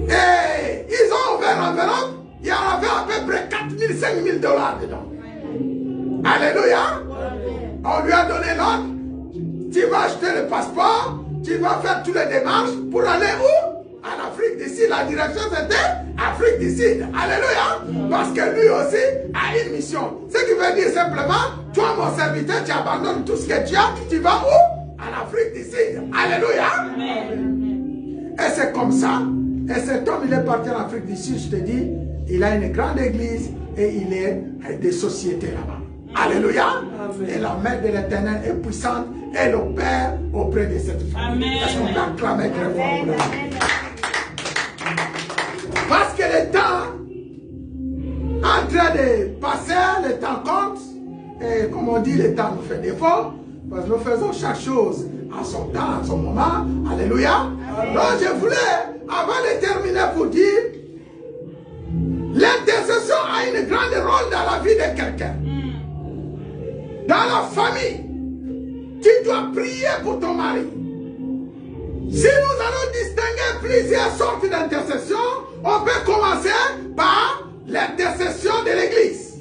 et ils ont ouvert l'enveloppe, il y en avait à peu près 4 000, 5 000 dollars dedans. Alléluia. On lui a donné l'ordre. Tu vas acheter le passeport, tu vas faire toutes les démarches pour aller où? En Afrique du Sud. La direction c'était Afrique du Sud. Alléluia. Parce que lui aussi a une mission. Ce qui veut dire simplement, toi mon serviteur, tu abandonnes tout ce que tu as, tu vas où? En Afrique du Sud. Alléluia. Et c'est comme ça. Et cet homme, il est parti en Afrique du Sud, je te dis, il a une grande église et il est des sociétés là-bas. Alléluia. Et la main de l'Éternel est puissante et l'opère auprès de cette famille. Est-ce qu'on peut acclamer très fort? Parce que le temps en train de passer, le temps compte. Et comme on dit, le temps nous fait défaut. Parce que nous faisons chaque chose à son temps, à son moment. Alléluia. Donc je voulais, avant de terminer, vous dire, l'intercession a une grande rôle dans la vie de quelqu'un. Dans la famille, tu dois prier pour ton mari. Si nous allons distinguer plusieurs sortes d'intercession, on peut commencer par l'intercession de l'église.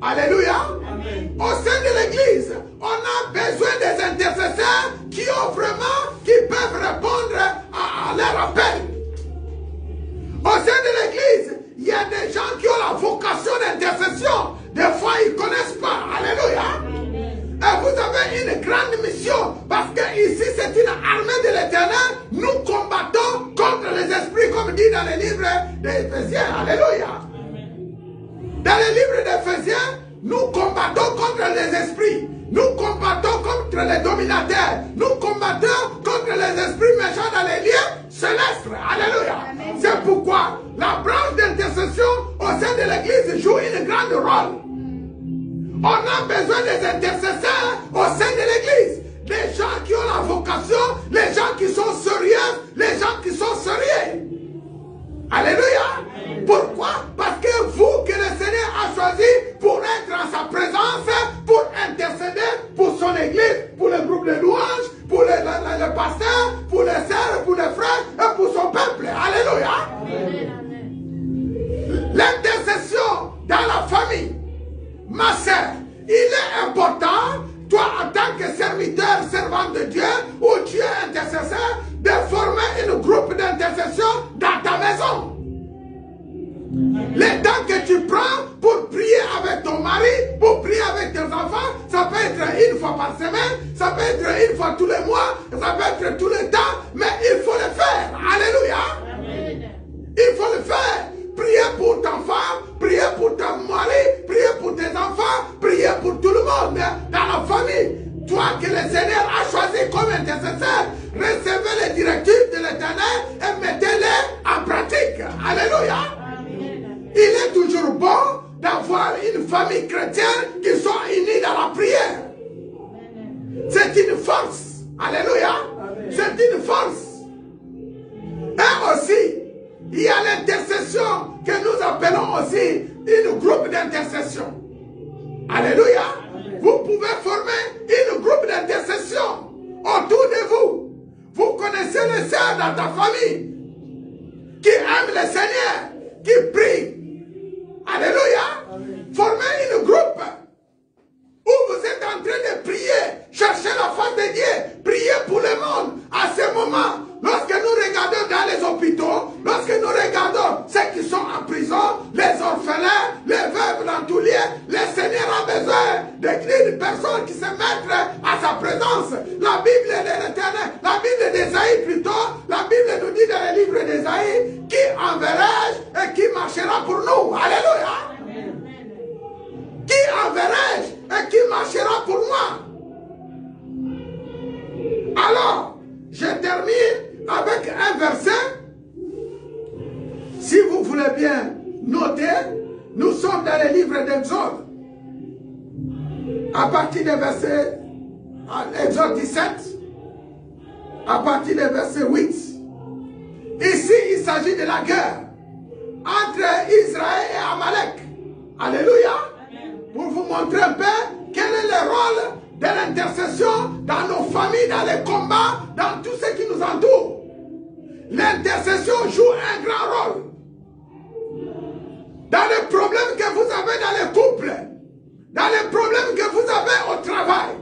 Alléluia. Amen. Au sein de l'église, on a besoin des intercesseurs qui peuvent répondre à leur appel. Au sein de l'église, il y a des gens qui ont la vocation d'intercession. Des fois, ils ne connaissent pas. Alléluia. Et vous avez une grande mission parce que ici c'est une armée de l'Éternel. Nous combattons contre les esprits comme dit dans le livre d'Éphésiens. Alléluia. Dans le livre d'Éphésiens, nous combattons contre les esprits. Nous combattons contre les dominateurs. Nous combattons contre les esprits méchants dans les lieux célestes. Alléluia. C'est pourquoi la branche d'intercession au sein de l'église joue une grande rôle. On a besoin des intercesseurs au sein de l'église. Les gens qui ont la vocation, les gens qui sont sérieux, les gens qui sont sérieux. Alléluia. Pourquoi? Parce que vous que le Seigneur a choisi pour être en sa présence, pour intercéder pour son église, pour le groupe de louanges, pour le pasteur, pour les sœurs, pour les frères et pour son peuple. Alléluia. L'intercession dans la famille. Ma sœur, il est important, toi en tant que serviteur, servant de Dieu, ou tu es intercesseur, de former un groupe d'intercession dans ta maison. Le temps que tu prends pour prier avec ton mari, pour prier avec tes enfants, ça peut être une fois par semaine, ça peut être une fois tous les mois, ça peut être tout le temps, mais il faut le faire. Alléluia. Amen. Il faut le faire. Priez pour ta femme, priez pour ton mari, priez pour tes enfants, priez pour tout le monde dans la famille. Toi que le Seigneur a choisi comme intercesseur, recevez les directives de l'Éternel et mettez-les en pratique. Alléluia. Amen. Il est toujours bon d'avoir une famille chrétienne qui soit unie dans la prière. C'est une force. Alléluia. C'est une force. Et aussi, il y a l'intercession que nous appelons aussi une groupe d'intercession. Alléluia. Vous pouvez former une groupe d'intercession autour de vous. Vous connaissez les sœurs dans ta famille qui aiment le Seigneur, qui prient. Alléluia. Formez une groupe où vous êtes en train de prier, chercher la face de Dieu, prier pour le monde. À ce moment, lorsque nous regardons dans les hôpitaux, lorsque nous regardons ceux qui sont en prison, les orphelins, les veuves dans tous lieux, le Seigneur a besoin d'écrire personnes qui se mettent à sa présence. La Bible de l'Éternel, la Bible d'Ésaïe plutôt, la Bible nous dit dans le livre d'Ésaïe, qui enverrai-je et qui marchera pour nous. Alléluia. Qui enverrai-je et qui marchera pour moi? Alors, je termine avec un verset. Si vous voulez bien noter, nous sommes dans le livre d'Exode. À partir du verset, Exode 17, à partir du verset 8. Ici, il s'agit de la guerre entre Israël et Amalek. Alléluia. Pour vous montrer un peu quel est le rôle de l'intercession dans nos familles, dans les combats, dans tout ce qui nous entoure. L'intercession joue un grand rôle. Dans les problèmes que vous avez dans les couples, dans les problèmes que vous avez au travail,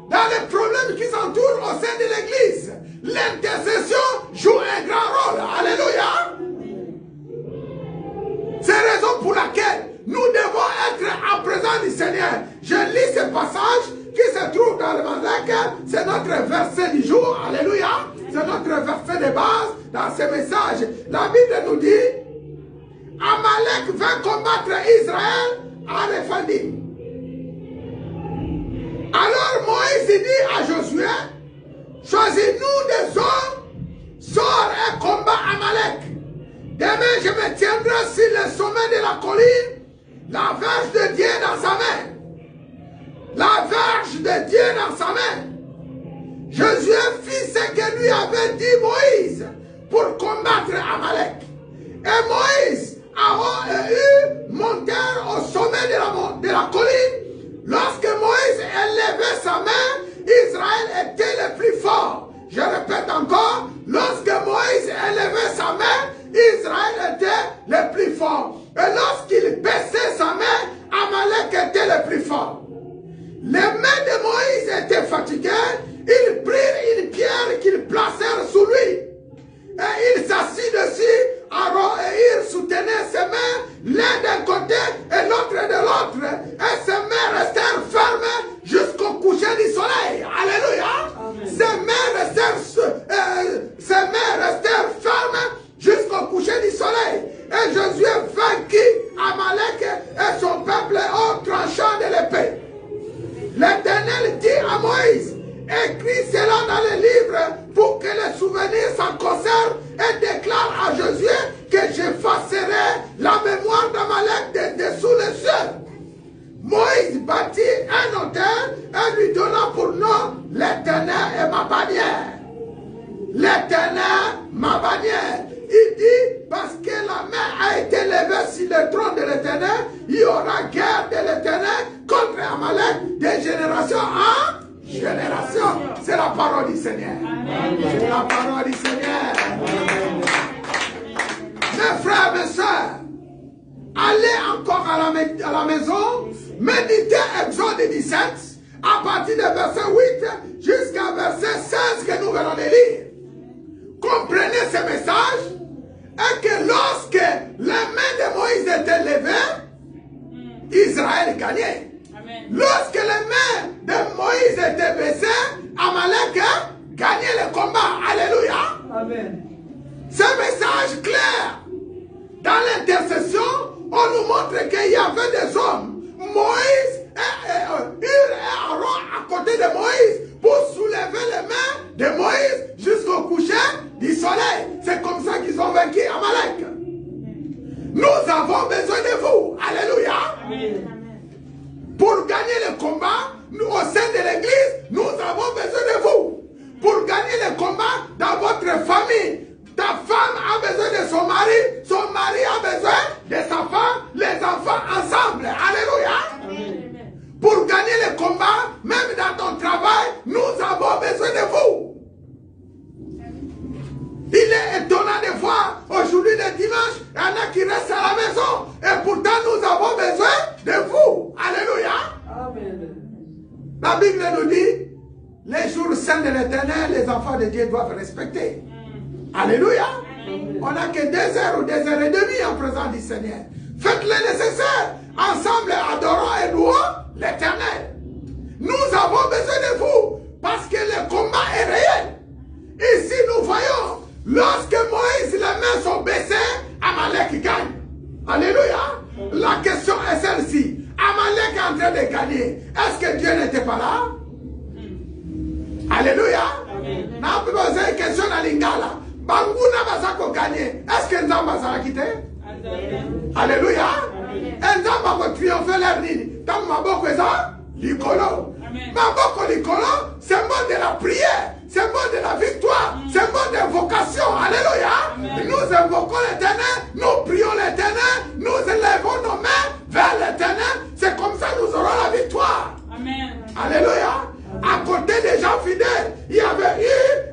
dans les problèmes qui s'entourent au sein de l'église, l'intercession joue un grand rôle. Alléluia. C'est la raison pour laquelle nous devons être en présence du Seigneur. Je lis ce passage qui se trouve dans le Mazak. C'est notre verset du jour. Alléluia. C'est notre verset de base dans ce message. La Bible nous dit, Amalek va combattre Israël à Rephidim. Alors Moïse dit à Josué, choisis-nous des hommes, sors et combat Amalek. Demain je me tiendrai sur le sommet de la colline, la verge de Dieu dans sa main. La verge de Dieu dans sa main. Josué fit ce que lui avait dit Moïse pour combattre Amalek. Et Moïse, Aaron et Hur montèrent au sommet de la colline. Lorsque Moïse élevait sa main, Israël était le plus fort. Je répète encore, lorsque Moïse élevait sa main, Israël était le plus fort. Et lorsqu'il baissait sa main, Amalek était le plus fort. Les mains de Moïse étaient fatiguées. Ils prirent une pierre qu'ils placèrent sous lui. Et il s'assit dessus. Aaron et Hur soutenaient ses mains, l'un d'un côté et l'autre de l'autre. Et ses mains restèrent fermes jusqu'au coucher du soleil. Alléluia. Ses mains restèrent fermes jusqu'au coucher du soleil. Et Josué vainquit Amalek et son peuple au tranchant de l'épée. L'Éternel dit à Moïse, Écris cela dans les livres pour que les souvenirs s'en conservent et déclare à Josué que j'effacerai la mémoire d'Amalek de dessous les cieux. Moïse bâtit un autel et lui donna pour nom l'Éternel est ma bannière. L'Éternel, ma bannière. Il dit, parce que la main a été levée sur le trône de l'Éternel, il y aura guerre de l'Éternel contre Amalek de génération en génération. C'est la parole du Seigneur. C'est la parole du Seigneur. Mes frères, mes soeurs, allez encore à la maison, méditez Exode 17, à partir du verset 8 jusqu'à verset 16 que nous venons de lire. Comprenez ce message et que lorsque les mains de Moïse étaient levées, Israël gagnait. Amen. Lorsque les mains de Moïse étaient baissées, Amalek gagnait le combat. Alléluia. Amen. Ce message clair, dans l'intercession, on nous montre qu'il y avait des hommes, Moïse, Hur et Aaron à côté de Moïse, pour soulever les mains de Moïse jusqu'au coucher du soleil. C'est comme ça qu'ils ont vaincu Amalek. Nous avons besoin de vous. Alléluia. Amen. Pour gagner le combat, nous, au sein de l'église, nous avons besoin de vous. Pour gagner le combat dans votre famille, ta femme a besoin de son mari a besoin de sa femme, les enfants ensemble. Alléluia. Amen. Pour gagner le combat, même dans ton travail, nous avons besoin de vous. Il est étonnant de voir aujourd'hui le dimanche, il y en a qui restent à la maison et pourtant nous avons besoin de vous. Alléluia. Amen. La Bible nous dit, les jours saints de l'Éternel, les enfants de Dieu doivent respecter. Alléluia. Amen. On n'a que 2 heures ou 2 heures et demie en présence du Seigneur. Faites le nécessaire. Ensemble, adorons et louons l'Éternel. Nous avons besoin de vous parce que le combat est réel. Ici, nous voyons, lorsque Moïse, les mains sont baissées, Amalek gagne. Alléluia. La question est celle-ci. Amalek est en train de gagner. Est-ce que Dieu n'était pas là? Alléluia. N'a pas besoin de question dans l'ingala. Banguna Basako gagner. Est-ce que Nzamba s'est quitté? Alléluia. Nzamba va triompher l'air nini. Tant Maboko est ça? Likolo. Maboko Likolo, symbole de la prière, symbole de la victoire, symbole d'invocation. Alléluia. Nous invoquons l'Éternel, nous prions l'Éternel, nous élevons nos mains vers l'Éternel. C'est comme ça que nous aurons la victoire. Amen. Alléluia. À côté des gens fidèles, il y avait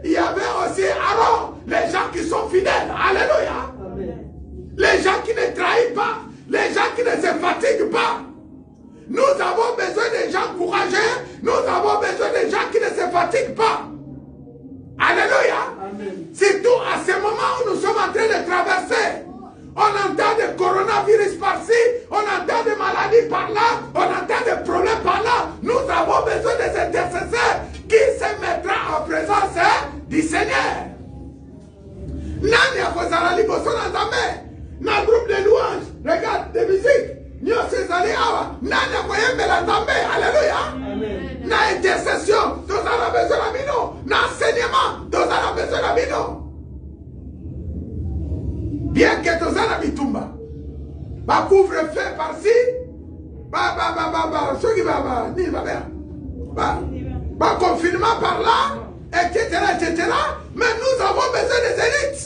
il y avait aussi Aaron, les gens qui sont fidèles. Alléluia. Amen. Les gens qui ne trahissent pas, les gens qui ne se fatiguent pas. Nous avons besoin de gens courageux, nous avons besoin de gens qui ne se fatiguent pas. Alléluia. Amen. Surtout à ce moment où nous sommes en train de traverser. On entend des coronavirus par-ci, on entend des maladies par-là, on entend des problèmes par-là. Nous avons besoin des intercesseurs qui se mettra en présence du Seigneur. Nani a fait ça, dans le groupe de louanges, regarde, de musique. Alléluia. Na intercession, nous avons besoin de nous. Na enseignement, nous avons besoin de nous. Bien que tous en habitumba, ba couvre-feu par-ci, ba confinement par-là, etc., mais nous avons besoin des élites.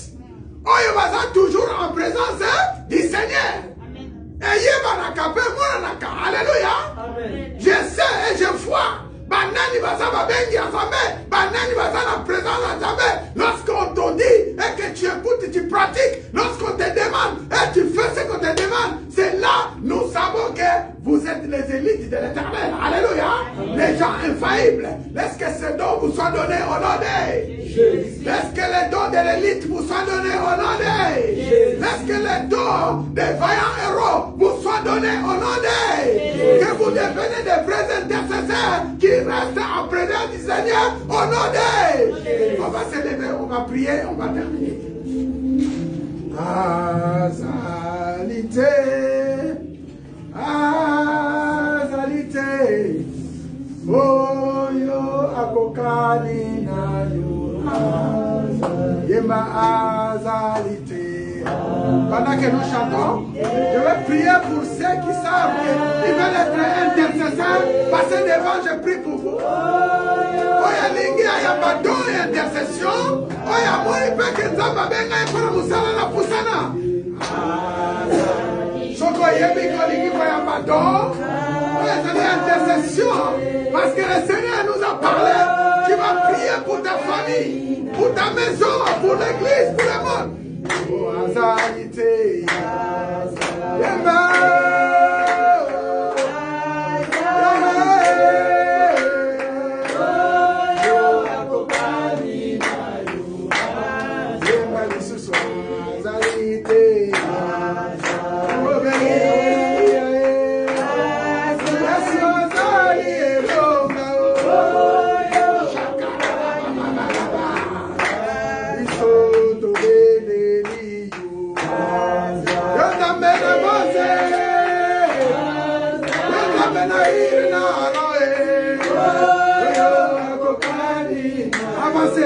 On y va toujours en présence du Seigneur. Alléluia. Je sais et je vois. Lorsqu'on te dit et que tu écoutes et tu pratiques, lorsqu'on te demande et tu fais ce qu'on te demande, c'est là nous savons que vous êtes les élites de l'Éternel. Alléluia. Les gens infaillibles. Laisse que ce don vous soit donné au nom de Jésus. Laisse que les dons de l'élite vous soient donnés au nom de Jésus. Laisse que les dons des vaillants héros vous soient donnés au nom de Jésus. Que vous devenez des vrais intercesseurs qui restent en présence du Seigneur au nom de Jésus. On va se lever, on va prier, on va terminer. Azalité, Azalité, oh yo akokani na yo yemba azalite. Pendant que nous chantons, je vais prier pour ceux qui savent qu'ils veulent être intercesseurs. Passez devant, je prie pour vous. Oya lingi aya badon intercession. Oya moi pe que nzamba benga ekora musala na pusana. Soko yebi ko lingi ko ya badon. Oya c'est intercession parce que le Seigneur nous a parlé. Tu vas prier pour ta famille, pour ta maison, pour l'église, pour le monde. Oh, Azalite, Yemba,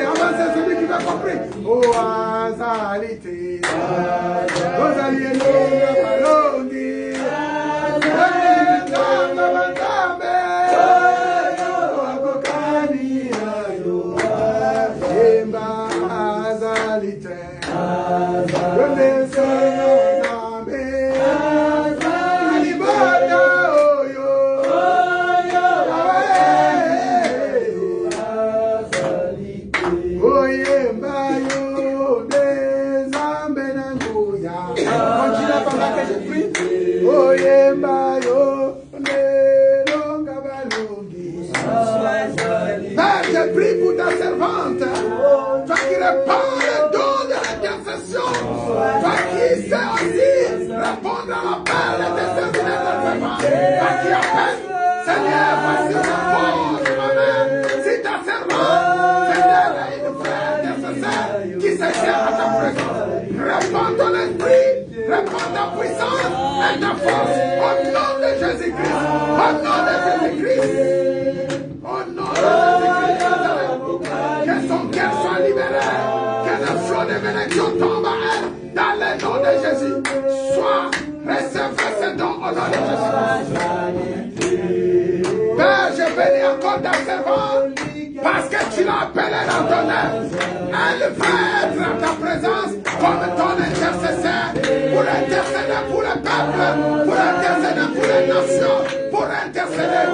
avancez, celui qui va compris. Oh, Azalite, Azalite, Balongi, je prie pour ta servante, toi qui répands le don de l'intercession, toi qui sais aussi répondre à l'appel des services de ta servante, toi qui appelles, Seigneur, voici ta force, Amen. Si ta servante, Seigneur, est une frère intercesseur qui se tient à ta présence, répands ton esprit, répands ta puissance et ta force au nom de Jésus-Christ, au nom de Jésus-Christ, au nom de Jésus-Christ. Que son cœur soit libéré, que le flot de bénédiction tombe à elle, dans le nom de Jésus. Soit recevez ce don au nom de Jésus. Père, je bénis encore ta servante, parce que tu l'as appelée dans ton œuvre. Elle va être à ta présence comme ton intercesseur, pour intercéder pour le peuple, pour intercéder pour les nations, pour intercéder.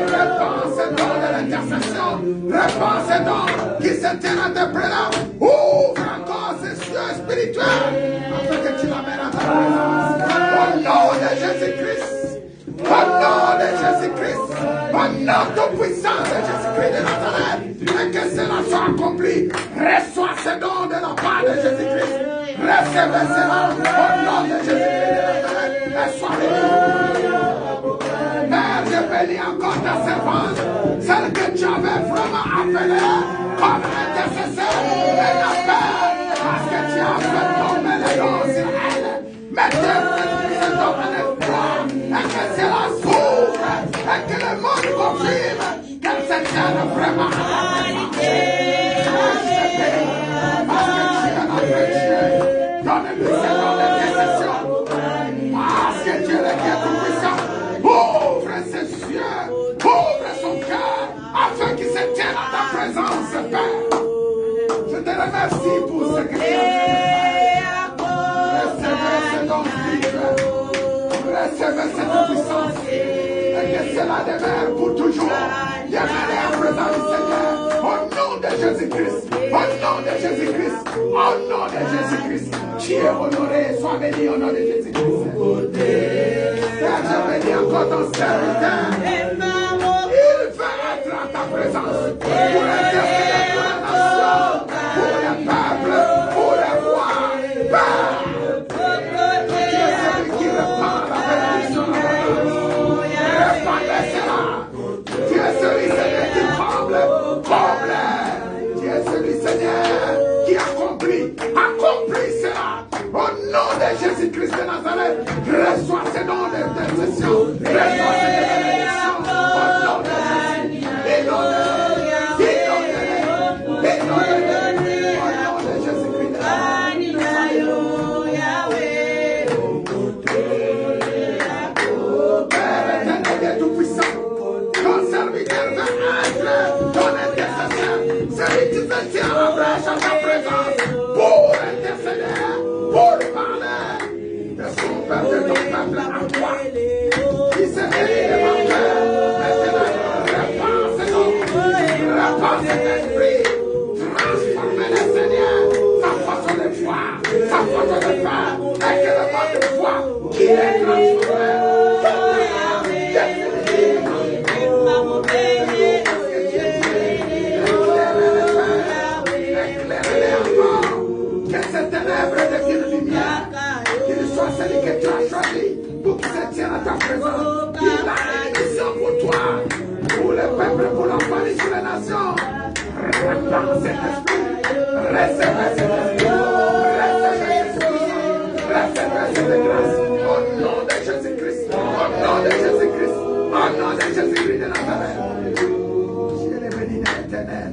Répands ce don de l'intercession, répands ce don qui se tient à tes présents. Ouvre encore ces cieux spirituels afin que tu l'amènes à ta présence. Au nom de Jésus-Christ, au nom de Jésus-Christ, au nom tout-puissant de Jésus-Christ de Nazareth, et que cela soit accompli. Reçois ce don de la part de Jésus-Christ. Recevez cela au nom de Jésus-Christ de Nazareth et sois béni. Père, je bénis encore ta servante, celle que tu avais vraiment appelée comme intercesseur et appel, parce que tu as fait tomber les dons sur elle. Mettez ce don en espoir et que cela s'ouvre et que le monde confirme qu'elle se tienne vraiment à la parce que tu es notre Dieu. Donne-lui ce don d'intercession parce que Dieu est le Dieu tout-puissant. Ouvre ses yeux, ouvre son cœur, afin qu'il se tienne à ta présence, Père. Je te remercie pour ce que tu as fait. Recevez ce don spirituel, recevez cette puissance, et que cela demeure pour toujours. Demeurez à présent du Seigneur, au nom de Jésus-Christ, au nom de Jésus-Christ, au nom de Jésus-Christ. Tu es honoré, sois béni au nom de Jésus-Christ. Père, je bénis encore ton serviteur. Il veut être à ta présence pour intercéder pour la nation, pour le peuple, pour les rois. Père, tu es celui qui répand la bénédiction de la répandez cela. Tu es celui, Seigneur, qui tremble, comble. Tu es celui, Seigneur, qui accomplit cela. Au nom de Jésus-Christ de Nazareth, reçois ce nom d'intercession, reçois cette bénédiction. Au nom de Jésus, et nom de Jésus. les nations. Répands cet esprit. Recevez cet esprit. Recevez cette grâce. Au nom de Jésus-Christ. Au nom de Jésus-Christ. Au nom de Jésus-Christ de Nazareth. Dieu est béni de l'Éternel.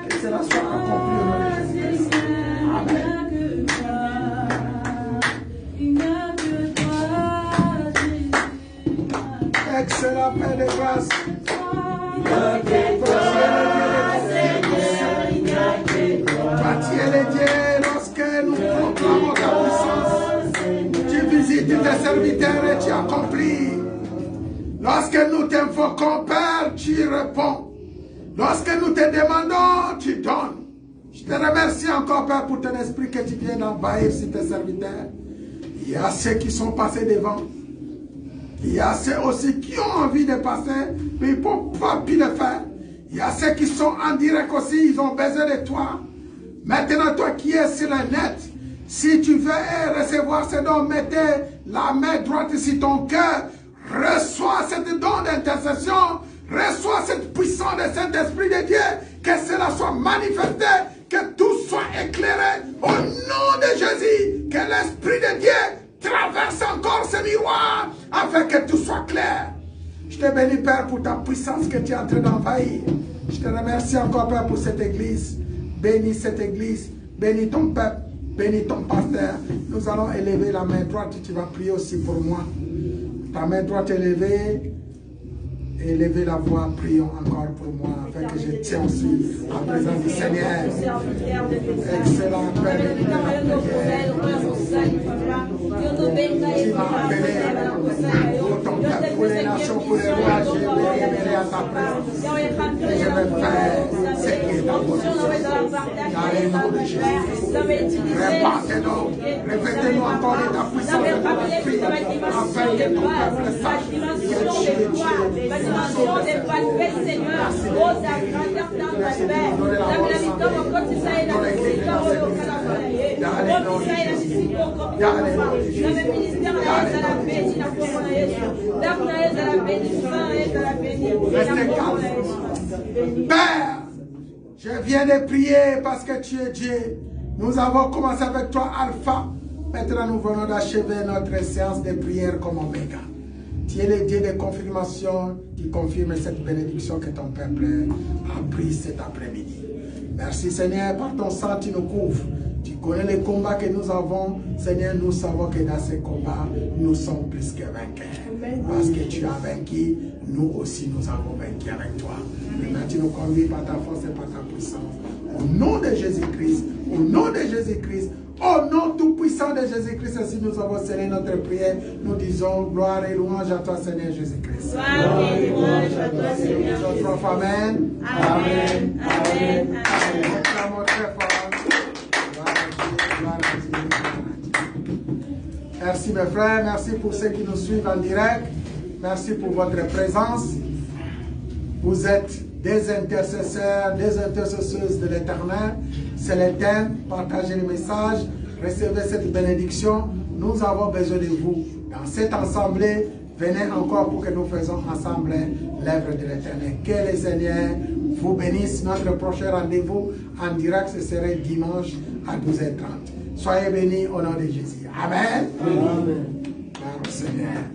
Que cela soit accompli au nom de Jésus-Christ. Amen. Excellent Père de grâce. Tu es le Dieu lorsque nous proclamons ta puissance. Tu visites tes serviteurs et tu accomplis. Lorsque nous t'invoquons, Père, tu réponds. Lorsque nous te demandons, tu donnes. Je te remercie encore, Père, pour ton esprit que tu viens d'envahir sur tes serviteurs. Il y a ceux qui sont passés devant. Il y a ceux aussi qui ont envie de passer, mais ils ne peuvent pas plus le faire. Il y a ceux qui sont en direct aussi, ils ont besoin de toi. Maintenant, toi qui es sur le net, si tu veux recevoir ce don, mettez la main droite sur ton cœur. Reçois cette don d'intercession. Reçois cette puissance de Saint-Esprit de Dieu. Que cela soit manifesté. Que tout soit éclairé. Au nom de Jésus. Que l'Esprit de Dieu traverse encore ce miroir. Afin que tout soit clair. Je te bénis, Père, pour ta puissance que tu es en train d'envahir. Je te remercie encore, Père, pour cette église. Bénis cette église. Bénis ton peuple. Bénis ton pasteur. Nous allons élever la main droite. Tu vas prier aussi pour moi. Ta main droite élevée. Élevez la voix, prions encore pour moi, afin que je tienne aussi en présence du Seigneur. Excellent Père, tu m'as appelé pour ton peuple, pour les nations, pour les rois, je vais élever à ta présence. Et je vais faire ce qui est ta position. Dans le nom de Jésus. Répandez-nous, répétez-nous encore de ta puissance de ton esprit, afin que ton peuple sache que tu es Dieu. Dimension des palpés, Seigneur, oh ta grandeur dans ta paix, la mélanie au quotidien et la musique au calafalaye, au quotidien et la musique au comité, dans le ministère de la paix, la Père, je viens de prier parce que tu es Dieu. Nous avons commencé avec toi, Alpha. Maintenant, nous venons d'achever notre séance de prière comme Oméga. Tu es le Dieu de confirmation qui confirme cette bénédiction que ton peuple a pris cet après-midi. Merci Seigneur, par ton sang tu nous couvres. Tu connais les combats que nous avons. Seigneur, nous savons que dans ces combats, nous sommes plus que vainqueurs. Parce que tu as vaincu, nous aussi nous avons vaincu avec toi. Maintenant tu nous conduis par ta force et par ta puissance. Au nom de Jésus-Christ, au nom de Jésus-Christ, au nom tout-puissant de Jésus-Christ, ainsi nous avons scellé notre prière. Nous disons gloire et louange à toi, Seigneur Jésus-Christ. Gloire et louange à toi, Seigneur Jésus-Christ. Amen. Amen. Amen. Amen. Acclamons très fort. Gloire à Dieu. Merci mes frères, merci pour ceux qui nous suivent en direct. Merci pour votre présence. Vous êtes des intercesseurs, des intercesseuses de l'Éternel. C'est le thème. Partagez le message. Recevez cette bénédiction. Nous avons besoin de vous. Dans cette assemblée, venez encore pour que nous faisons ensemble l'œuvre de l'Éternel. Que le Seigneur vous bénisse. Notre prochain rendez-vous en direct, ce serait dimanche à 12h30. Soyez bénis au nom de Jésus. Amen. Amen. Gloire au Seigneur.